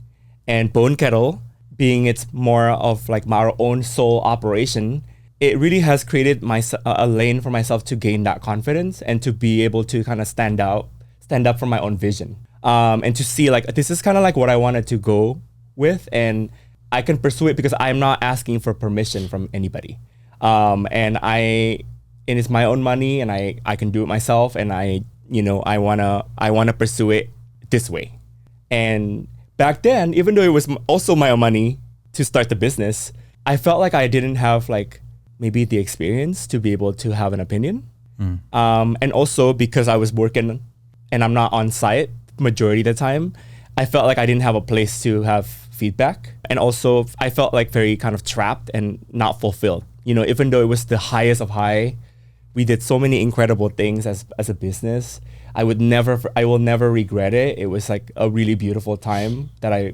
And Bone Kettle, being it's more of like my own sole operation, it really has created a lane for myself to gain that confidence and to be able to kind of stand up for my own vision. And to see like, this is kind of like what I wanted to go with, and I can pursue it because I'm not asking for permission from anybody. And it's my own money, and I can do it myself, and I wanna pursue it this way. And back then, even though it was also my own money to start the business, I felt like I didn't have like maybe the experience to be able to have an opinion. And also because I was working and I'm not on site majority of the time, I felt like I didn't have a place to have feedback. And also I felt like very kind of trapped and not fulfilled. even though it was the highest of high, we did so many incredible things as a business. I will never regret it. It was like a really beautiful time that I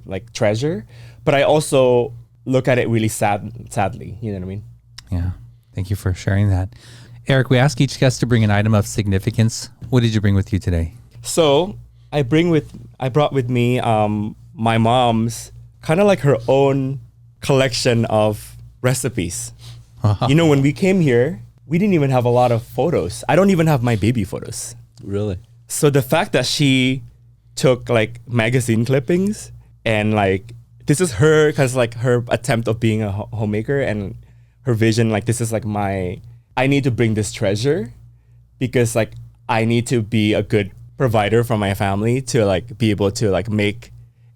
like treasure, but I also look at it really sadly. You know what I mean? Yeah. Thank you for sharing that. Eric, we ask each guest to bring an item of significance. What did you bring with you today? So I brought with me my mom's kind of like her own collection of recipes. When we came here, we didn't even have a lot of photos. I don't even have my baby photos. Really? So the fact that she took like magazine clippings and like, this is her, cause like her attempt of being a homemaker and her vision, like this is like I need to bring this treasure because like I need to be a good provider for my family to like be able to like make,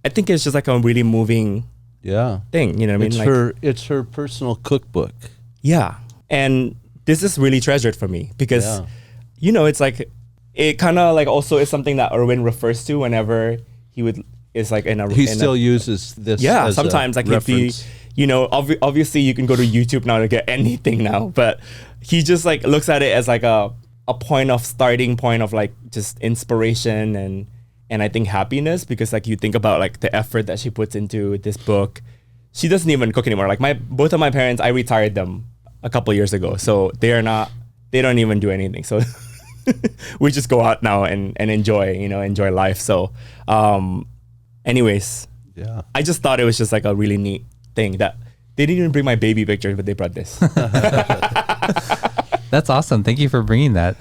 I think it's just like a really moving thing. You know what I mean? It's her personal cookbook. Yeah. And this is really treasured for me because, it's like, it kind of like also is something that Erwin refers to whenever is like he still uses this. Yeah. as sometimes like reference. obviously you can go to YouTube now to get anything now, but he just like looks at it as like a starting point of like just inspiration and I think happiness, because like you think about like the effort that she puts into this book. She doesn't even cook anymore. Like both of my parents, I retired them a couple years ago, so they don't even do anything. So we just go out now and enjoy life. So anyways, I just thought it was just like a really neat thing that they didn't even bring my baby pictures, but they brought this. That's awesome. Thank you for bringing that.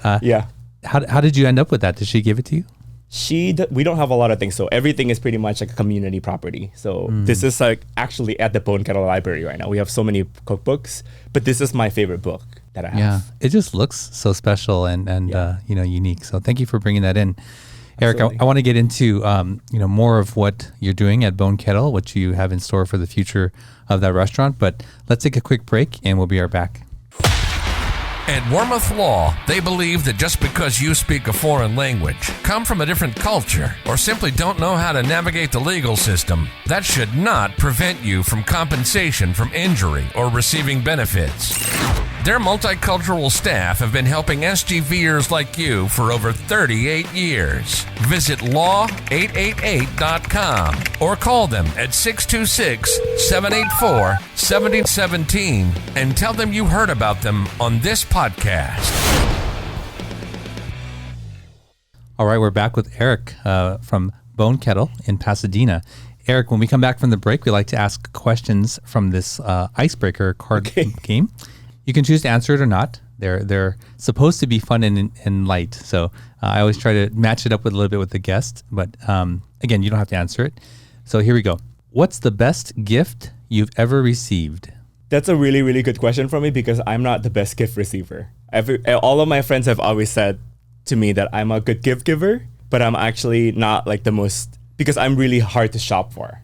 How did you end up with that? Did she give it to you? We don't have a lot of things, so everything is pretty much like a community property. So this is like actually at the Kettle library right now. We have so many cookbooks, but this is my favorite book that I have. Yeah, it just looks so special and unique. So thank you for bringing that in. Eric, I want to get into more of what you're doing at Kettle, what you have in store for the future of that restaurant. But let's take a quick break and we'll be right back. At Warmouth Law, they believe that just because you speak a foreign language, come from a different culture, or simply don't know how to navigate the legal system, that should not prevent you from compensation from injury or receiving benefits. Their multicultural staff have been helping SGVers like you for over 38 years. Visit law888.com or call them at 626-784-7017 and tell them you heard about them on this podcast. All right, we're back with Eric from Kettle in Pasadena. Eric, when we come back from the break, we like to ask questions from this icebreaker card game. You can choose to answer it or not. They're supposed to be fun and light. So I always try to match it up with a little bit with the guest. But again, you don't have to answer it. So here we go. What's the best gift you've ever received? That's a really, really good question for me because I'm not the best gift receiver. All of my friends have always said to me that I'm a good gift giver, but I'm actually not like the most, because I'm really hard to shop for.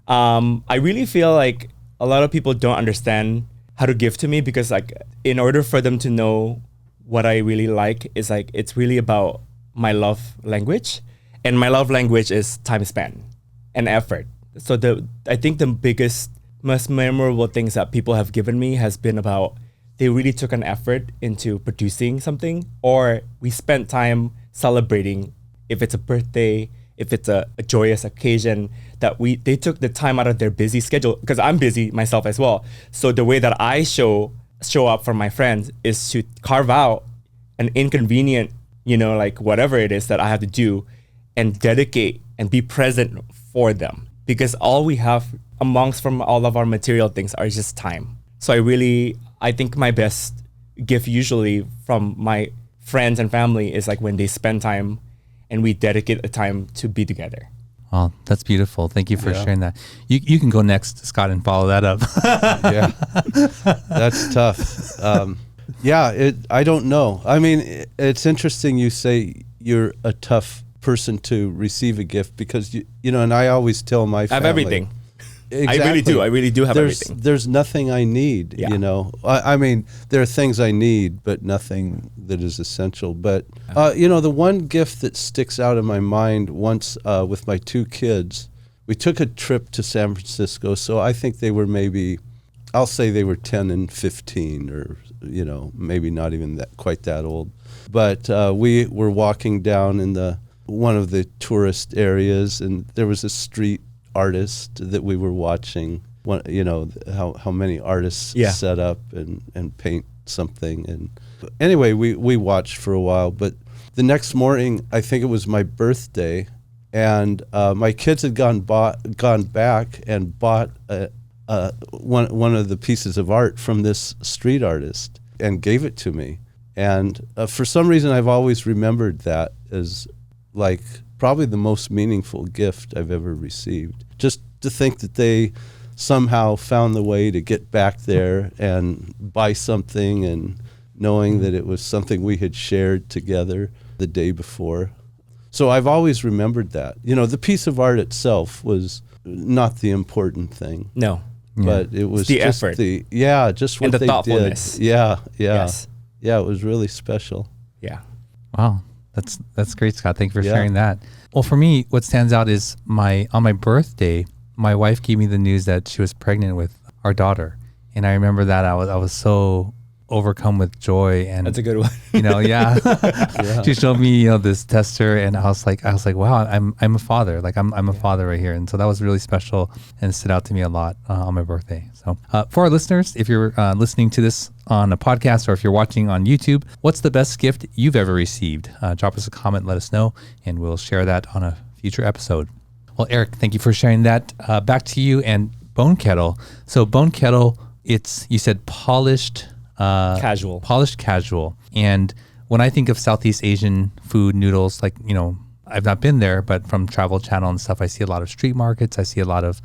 I really feel like a lot of people don't understand how to give to me because like in order for them to know what I really like is like it's really about my love language, and my love language is time spent and effort. So I think the biggest, most memorable things that people have given me has been about they really took an effort into producing something, or we spent time celebrating, if it's a birthday, if it's a joyous occasion, that they took the time out of their busy schedule, because I'm busy myself as well. So the way that I show up for my friends is to carve out an inconvenient, like whatever it is that I have to do, and dedicate and be present for them. Because all we have amongst from all of our material things are just time. So I think my best gift usually from my friends and family is like when they spend time and we dedicate a time to be together. Oh, that's beautiful. Thank you for sharing that. You can go next, Scott, and follow that up. Yeah, that's tough. I don't know. I mean, it's interesting you say you're a tough person to receive a gift because, and I always tell my family. I have everything. Exactly. I really do have everything. There's nothing I need, I mean, there are things I need, but nothing that is essential. But, the one gift that sticks out in my mind once with my two kids, we took a trip to San Francisco. So I think they were maybe I'll say they were 10 and 15, or maybe not even that quite that old. But we were walking down in one of the tourist areas, and there was a street artist that we were watching. How many artists set up and paint something. And anyway, we watched for a while. But the next morning, I think it was my birthday, and my kids had gone back and bought one of the pieces of art from this street artist and gave it to me. And for some reason, I've always remembered that as like probably the most meaningful gift I've ever received. Just to think that they somehow found the way to get back there and buy something, and knowing that it was something we had shared together the day before. So I've always remembered that. The piece of art itself was not the important thing. No. But it was it's the just effort. Just what and the they thoughtfulness. did. Yeah. Yes. Yeah, it was really special. Yeah. Wow. That's great, Scott. Thank you for sharing that. Well, for me, what stands out is on my birthday, my wife gave me the news that she was pregnant with our daughter. And I remember that I was so overcome with joy, and that's a good one. She showed me this tester, and I was like, wow, I'm a father. Like I'm a father right here. And so that was really special and stood out to me a lot on my birthday. So for our listeners, if you're listening to this on a podcast, or if you're watching on YouTube, what's the best gift you've ever received? Drop us a comment, let us know, and we'll share that on a future episode. Well, Eric, thank you for sharing that. Back to you and Bone Kettle. So Bone Kettle, you said polished casual. And when I think of Southeast Asian food, noodles, like, I've not been there, but from Travel Channel and stuff, I see a lot of street markets. I see a lot of,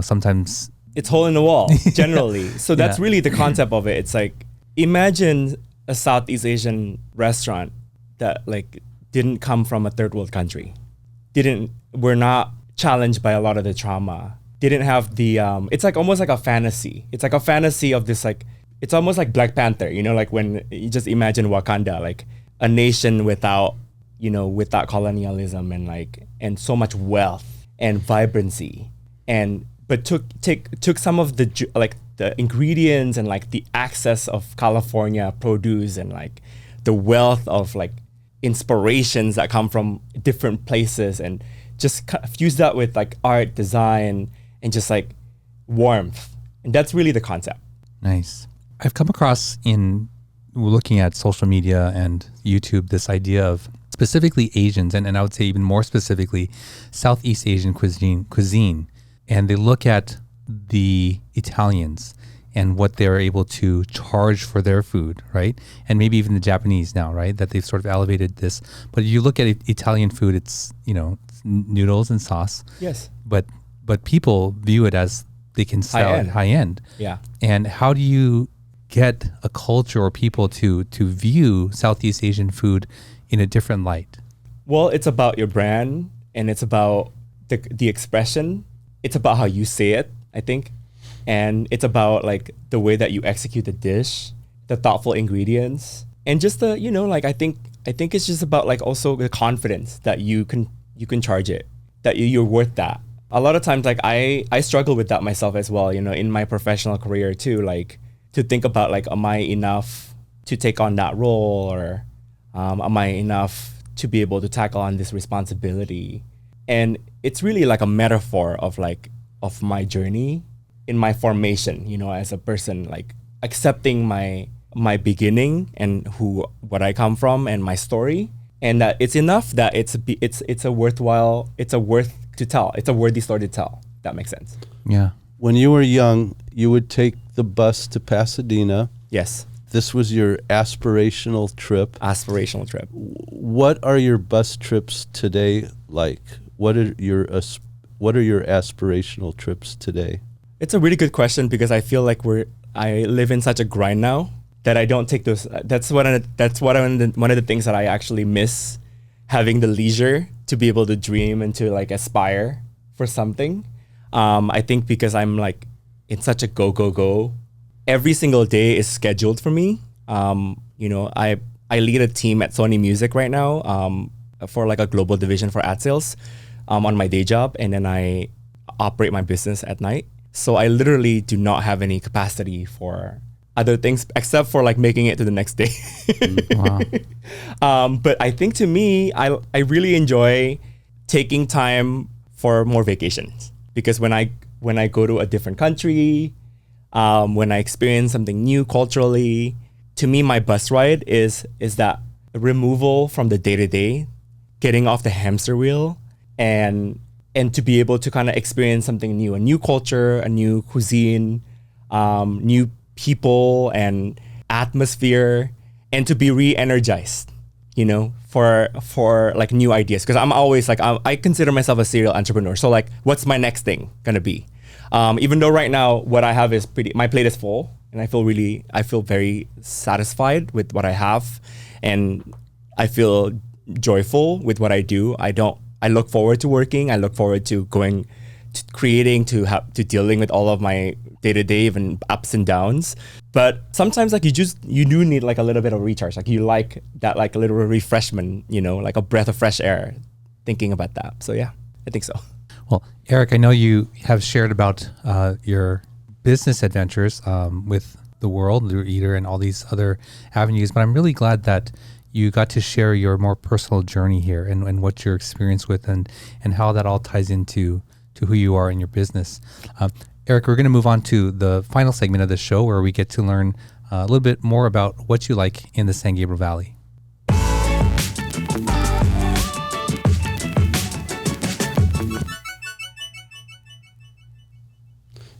sometimes it's hole in the wall generally. So that's really the concept of it. It's like, imagine a Southeast Asian restaurant that like didn't come from a third world country. We're not challenged by a lot of the trauma. Didn't have the, it's like almost like a fantasy. It's like a fantasy of this, like, it's almost like Black Panther, like when you just imagine Wakanda, like a nation without colonialism and so much wealth and vibrancy, but took some of the ingredients and like the access of California produce and like the wealth of like inspirations that come from different places, and just fuse that with like art, design, and just like warmth. And that's really the concept. Nice. I've come across in looking at social media and YouTube this idea of specifically Asians, and I would say even more specifically Southeast Asian cuisine. And they look at the Italians and what they're able to charge for their food, right? And maybe even the Japanese now, right? That they've sort of elevated this. But you look at Italian food, it's, noodles and sauce. Yes. But people view it as they can sell it high end. Yeah. And how do you get a culture or people to view Southeast Asian food in a different light? Well, it's about your brand, and it's about the expression. It's about how you say it, I think. And it's about like the way that you execute the dish, the thoughtful ingredients, and just the, I think it's just about like also the confidence that you can charge it, that you're worth that. A lot of times, like I struggle with that myself as well, in my professional career too, like to think about like, am I enough to take on that role, or am I enough to be able to tackle on this responsibility? And it's really like a metaphor of my journey in my formation, as a person, like accepting my beginning and what I come from and my story, and that it's enough that it's a worth to tell. It's a worthy story to tell. That makes sense. Yeah. When you were young, you would take the bus to Pasadena. Yes. This was your aspirational trip. What are your bus trips today like? What are your aspirational trips today? It's a really good question, because I feel like I live in such a grind now that I don't take those. That's one of the things that I actually miss, having the leisure to be able to dream and to like aspire for something. I think because I'm like in such a go. Every single day is scheduled for me. I lead a team at Sony Music right now for like a global division for ad sales on my day job, and then I operate my business at night. So I literally do not have any capacity for other things except for like making it to the next day. Wow. But I think to me, I really enjoy taking time for more vacations, because when I go to a different country, when I experience something new culturally, to me, my bus ride is that removal from the day-to-day, getting off the hamster wheel, and to be able to kind of experience something new, a new culture, a new cuisine, new people and atmosphere, and to be re-energized, you know, for like new ideas. Because I'm always like, I consider myself a serial entrepreneur. So like, what's my next thing gonna be? Even though right now what I have is my plate is full, and I feel very satisfied with what I have, and I feel joyful with what I do. I look forward to working. I look forward to going to creating, to dealing with all of my day-to-day, even ups and downs. But sometimes like you do need like a little bit of recharge. Like you like that, like a little refreshment, you know, like a breath of fresh air, thinking about that. So yeah, I think so. Well, Eric, I know you have shared about your business adventures with the world, Lure Eater, and all these other avenues, but I'm really glad that you got to share your more personal journey here and what your experience with and how that all ties into who you are in your business. Eric, we're going to move on to the final segment of the show where we get to learn a little bit more about what you like in the San Gabriel Valley.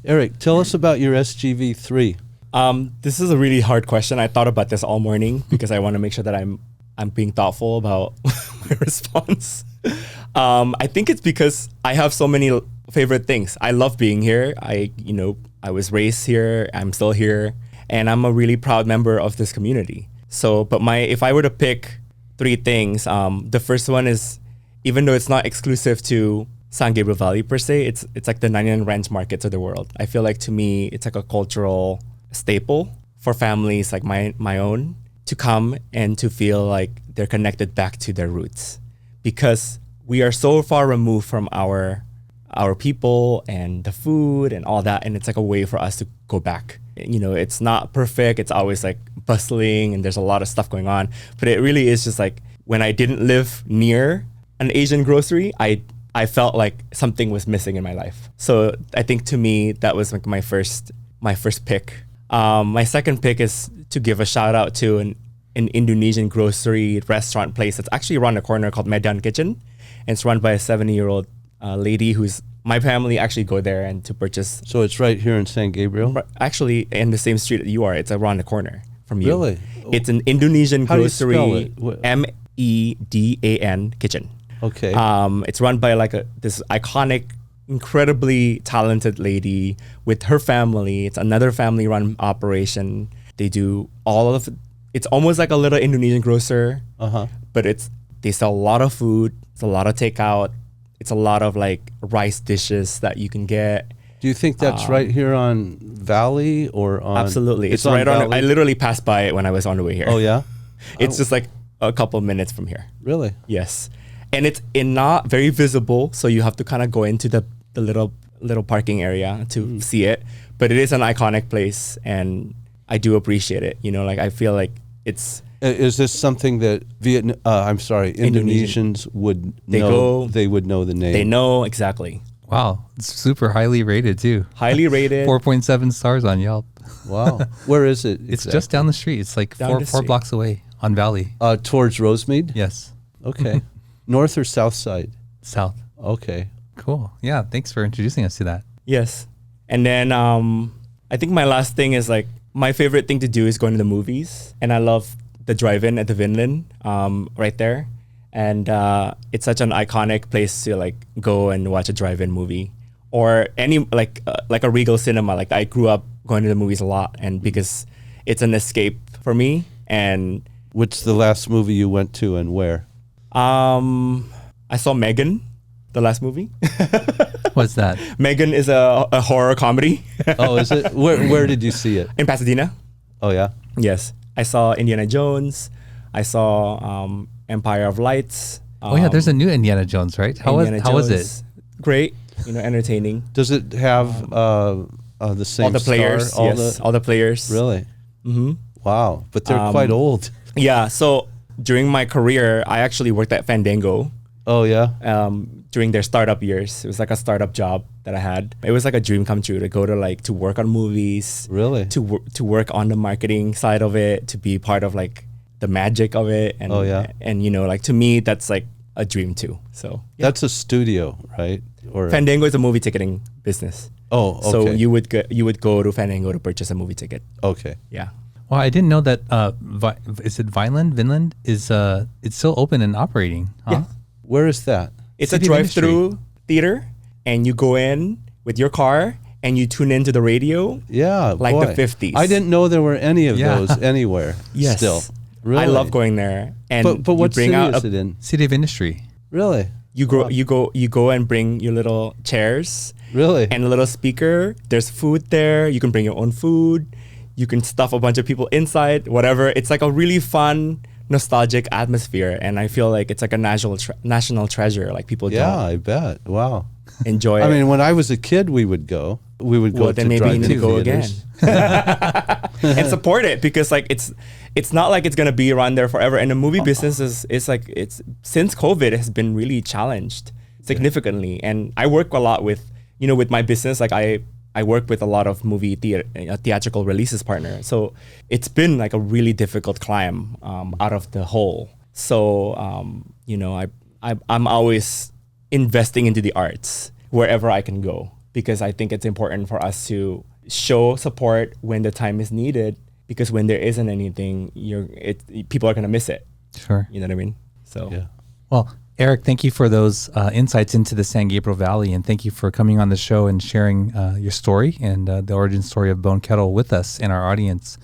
Eric, tell us about your SGV3. This is a really hard question. I thought about this all morning because I want to make sure that I'm being thoughtful about my response. I think it's because I have so many favorite things. I love being here. I was raised here. I'm still here, and I'm a really proud member of this community. So, but if I were to pick three things, the first one is, even though it's not exclusive to San Gabriel Valley per se, it's like the 99 ranch markets of the world. I feel like to me, it's like a cultural staple for families like my own to come and to feel like they're connected back to their roots, because we are so far removed from our people and the food and all that, and it's like a way for us to go back. You know, it's not perfect. It's always like bustling and there's a lot of stuff going on, but it really is just like, when I didn't live near an Asian grocery, I felt like something was missing in my life. So I think to me, that was like my first pick. My second pick is to give a shout out to an Indonesian grocery restaurant place that's actually around the corner called Medan Kitchen. And it's run by a 70-year-old lady who's, my family actually go there and to purchase. So it's right here in San Gabriel? Actually, in the same street that you are. It's around the corner from you. Really? It's an Indonesian How grocery, do you spell it? Medan Kitchen. Okay. It's run by like this iconic, incredibly talented lady with her family. It's another family-run operation. They do all of it. It's almost like a little Indonesian grocer, but they sell a lot of food. It's a lot of takeout. It's a lot of like rice dishes that you can get. Do you think that's right here on Valley or on? Absolutely. It's on right on. Valley? I literally passed by it when I was on the way here. Oh yeah? It's just like a couple minutes from here. Really? Yes. And it's not very visible, so you have to kind of go into the little parking area to see it. But it is an iconic place, and I do appreciate it. You know, like I feel like it's. Is this something that Indonesians would know? They would know the name. They know exactly. Wow, it's super highly rated too. Highly rated. 4.7 stars on Yelp. Wow. Where is it? It's just down the street. It's like four blocks away on Valley. Towards Rosemead? Yes. Okay. North or south side? South. Okay. Cool. Yeah, thanks for introducing us to that. Yes. And then I think my last thing is like, my favorite thing to do is going to the movies. And I love the drive-in at the Vinland right there. And it's such an iconic place to like go and watch a drive-in movie, or any like a Regal Cinema. Like I grew up going to the movies a lot, and because it's an escape for me. And what's the last movie you went to and where? I saw Megan, the last movie. What's that? Megan is a horror comedy. Oh, is it? Where did you see it? In Pasadena. Oh yeah. Yes, I saw Indiana Jones. I saw Empire of Lights. Oh yeah, there's a new Indiana Jones, right? How was it? Great. entertaining. Does it have the same All the players, star? all the players. Really? Mm-hmm. Wow. But they're quite old. Yeah. So during my career, I actually worked at Fandango. Oh, yeah? During their startup years. It was like a startup job that I had. It was like a dream come true to go to work on movies. Really? To work on the marketing side of it, to be part of like the magic of it. And, and to me, that's like a dream too. So that's a studio, right? Or Fandango is a movie ticketing business. Oh, okay. So you would go to Fandango to purchase a movie ticket. Okay. Yeah. Well, I didn't know that. Is it Vinland? Is it's still open and operating? Huh? Yeah. Where is that? It's City a drive-through theater, and you go in with your car and you tune into the radio. Yeah, like boy. the 50s. I didn't know there were any of those anywhere. Yes. Still. Really? I love going there. And but what bring city out is it in? City of Industry. Really? You go and bring your little chairs. Really? And a little speaker. There's food there. You can bring your own food. You can stuff a bunch of people inside, whatever. It's like a really fun, nostalgic atmosphere, and I feel like it's like a national treasure. Like people I bet. Wow. Enjoy it. I mean, when I was a kid, we would go. Well, then maybe you need to go again and support it, because like it's not like it's gonna be around there forever. And the movie business is since COVID has been really challenged significantly. And I work a lot with with my business. Like I work with a lot of movie theatrical releases partner. So it's been like a really difficult climb out of the hole. So I'm always investing into the arts wherever I can go, because I think it's important for us to show support when the time is needed, because when there isn't anything, people are going to miss it. Sure. You know what I mean? So Yeah. Well, Eric, thank you for those insights into the San Gabriel Valley, and thank you for coming on the show and sharing your story and the origin story of Bone Kettle with us and our audience.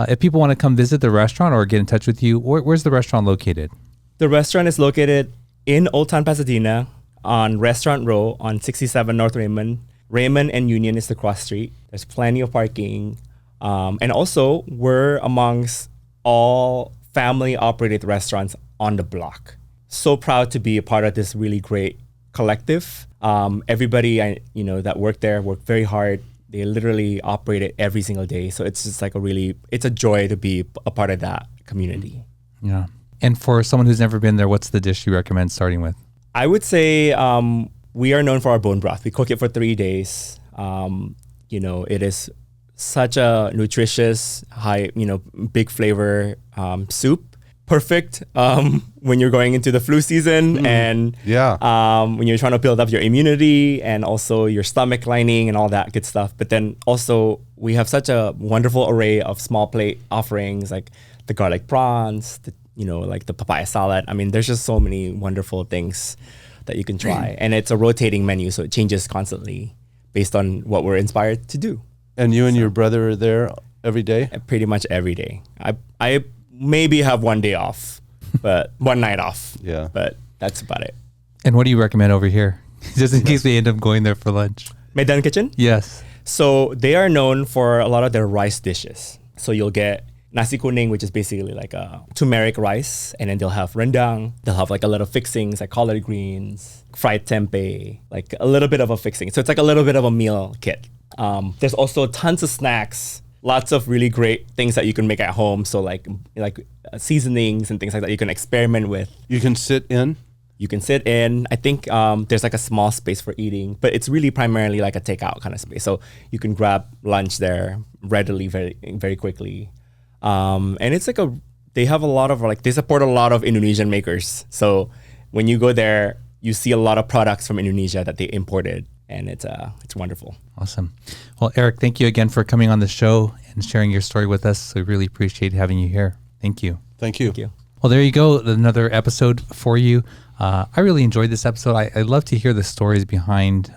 If people want to come visit the restaurant or get in touch with you, where's the restaurant located? The restaurant is located in Old Town Pasadena on Restaurant Row on 67 North Raymond. Raymond and Union is the cross street. There's plenty of parking. And also, we're amongst all family-operated restaurants on the block. So proud to be a part of this really great collective. Everybody that work there work very hard. They literally operate it every single day. So it's just like it's a joy to be a part of that community. Yeah. And for someone who's never been there, what's the dish you recommend starting with? I would say we are known for our bone broth. We cook it for 3 days. It is such a nutritious, high, big flavor soup. Perfect when you're going into the flu season and when you're trying to build up your immunity and also your stomach lining and all that good stuff. But then also we have such a wonderful array of small plate offerings, like the garlic prawns, like the papaya salad. I mean, there's just so many wonderful things that you can try. And it's a rotating menu, so it changes constantly based on what we're inspired to do. And you and your brother are there every day? Pretty much every day. I maybe have one day off, but one night off. Yeah. But that's about it. And what do you recommend over here? Just in case we end up going there for lunch. Maidan Kitchen? Yes. So they are known for a lot of their rice dishes. So you'll get nasi kuning, which is basically like a turmeric rice, and then they'll have rendang. They'll have like a lot of fixings like collard greens, fried tempeh, like a little bit of a fixing. So it's like a little bit of a meal kit. There's also tons of snacks, lots of really great things that you can make at home. So like seasonings and things like that you can experiment with. You can sit in? You can sit in. I think there's like a small space for eating, but it's really primarily like a takeout kind of space. So you can grab lunch there readily, very, very quickly. And it's like they have a lot of they support a lot of Indonesian makers. So when you go there, you see a lot of products from Indonesia that they imported, and it's wonderful. Awesome. Well, Eric, thank you again for coming on the show and sharing your story with us. We really appreciate having you here. Thank you. Thank you. Thank you. Well, there you go. Another episode for you. I really enjoyed this episode. I love to hear the stories behind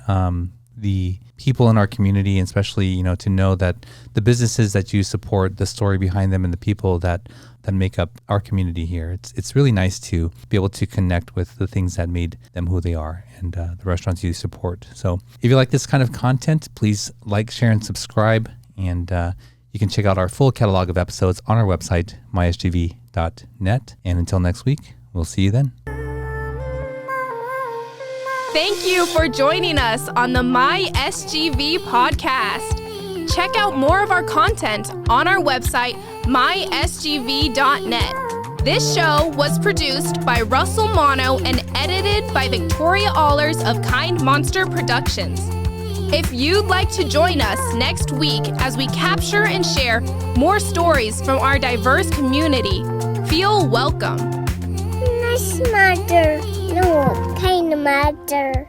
the people in our community, and especially, to know that the businesses that you support, the story behind them, and the people that make up our community here. It's really nice to be able to connect with the things that made them who they are and the restaurants you support. So if you like this kind of content, please like, share, and subscribe. And you can check out our full catalog of episodes on our website, mysgv.net. And until next week, we'll see you then. Thank you for joining us on the My SGV podcast. Check out more of our content on our website, mysgv.net. This show was produced by Russell Mono and edited by Victoria Allers of Kind Monster Productions. If you'd like to join us next week as we capture and share more stories from our diverse community, feel welcome. Nice mother. No, kind mother.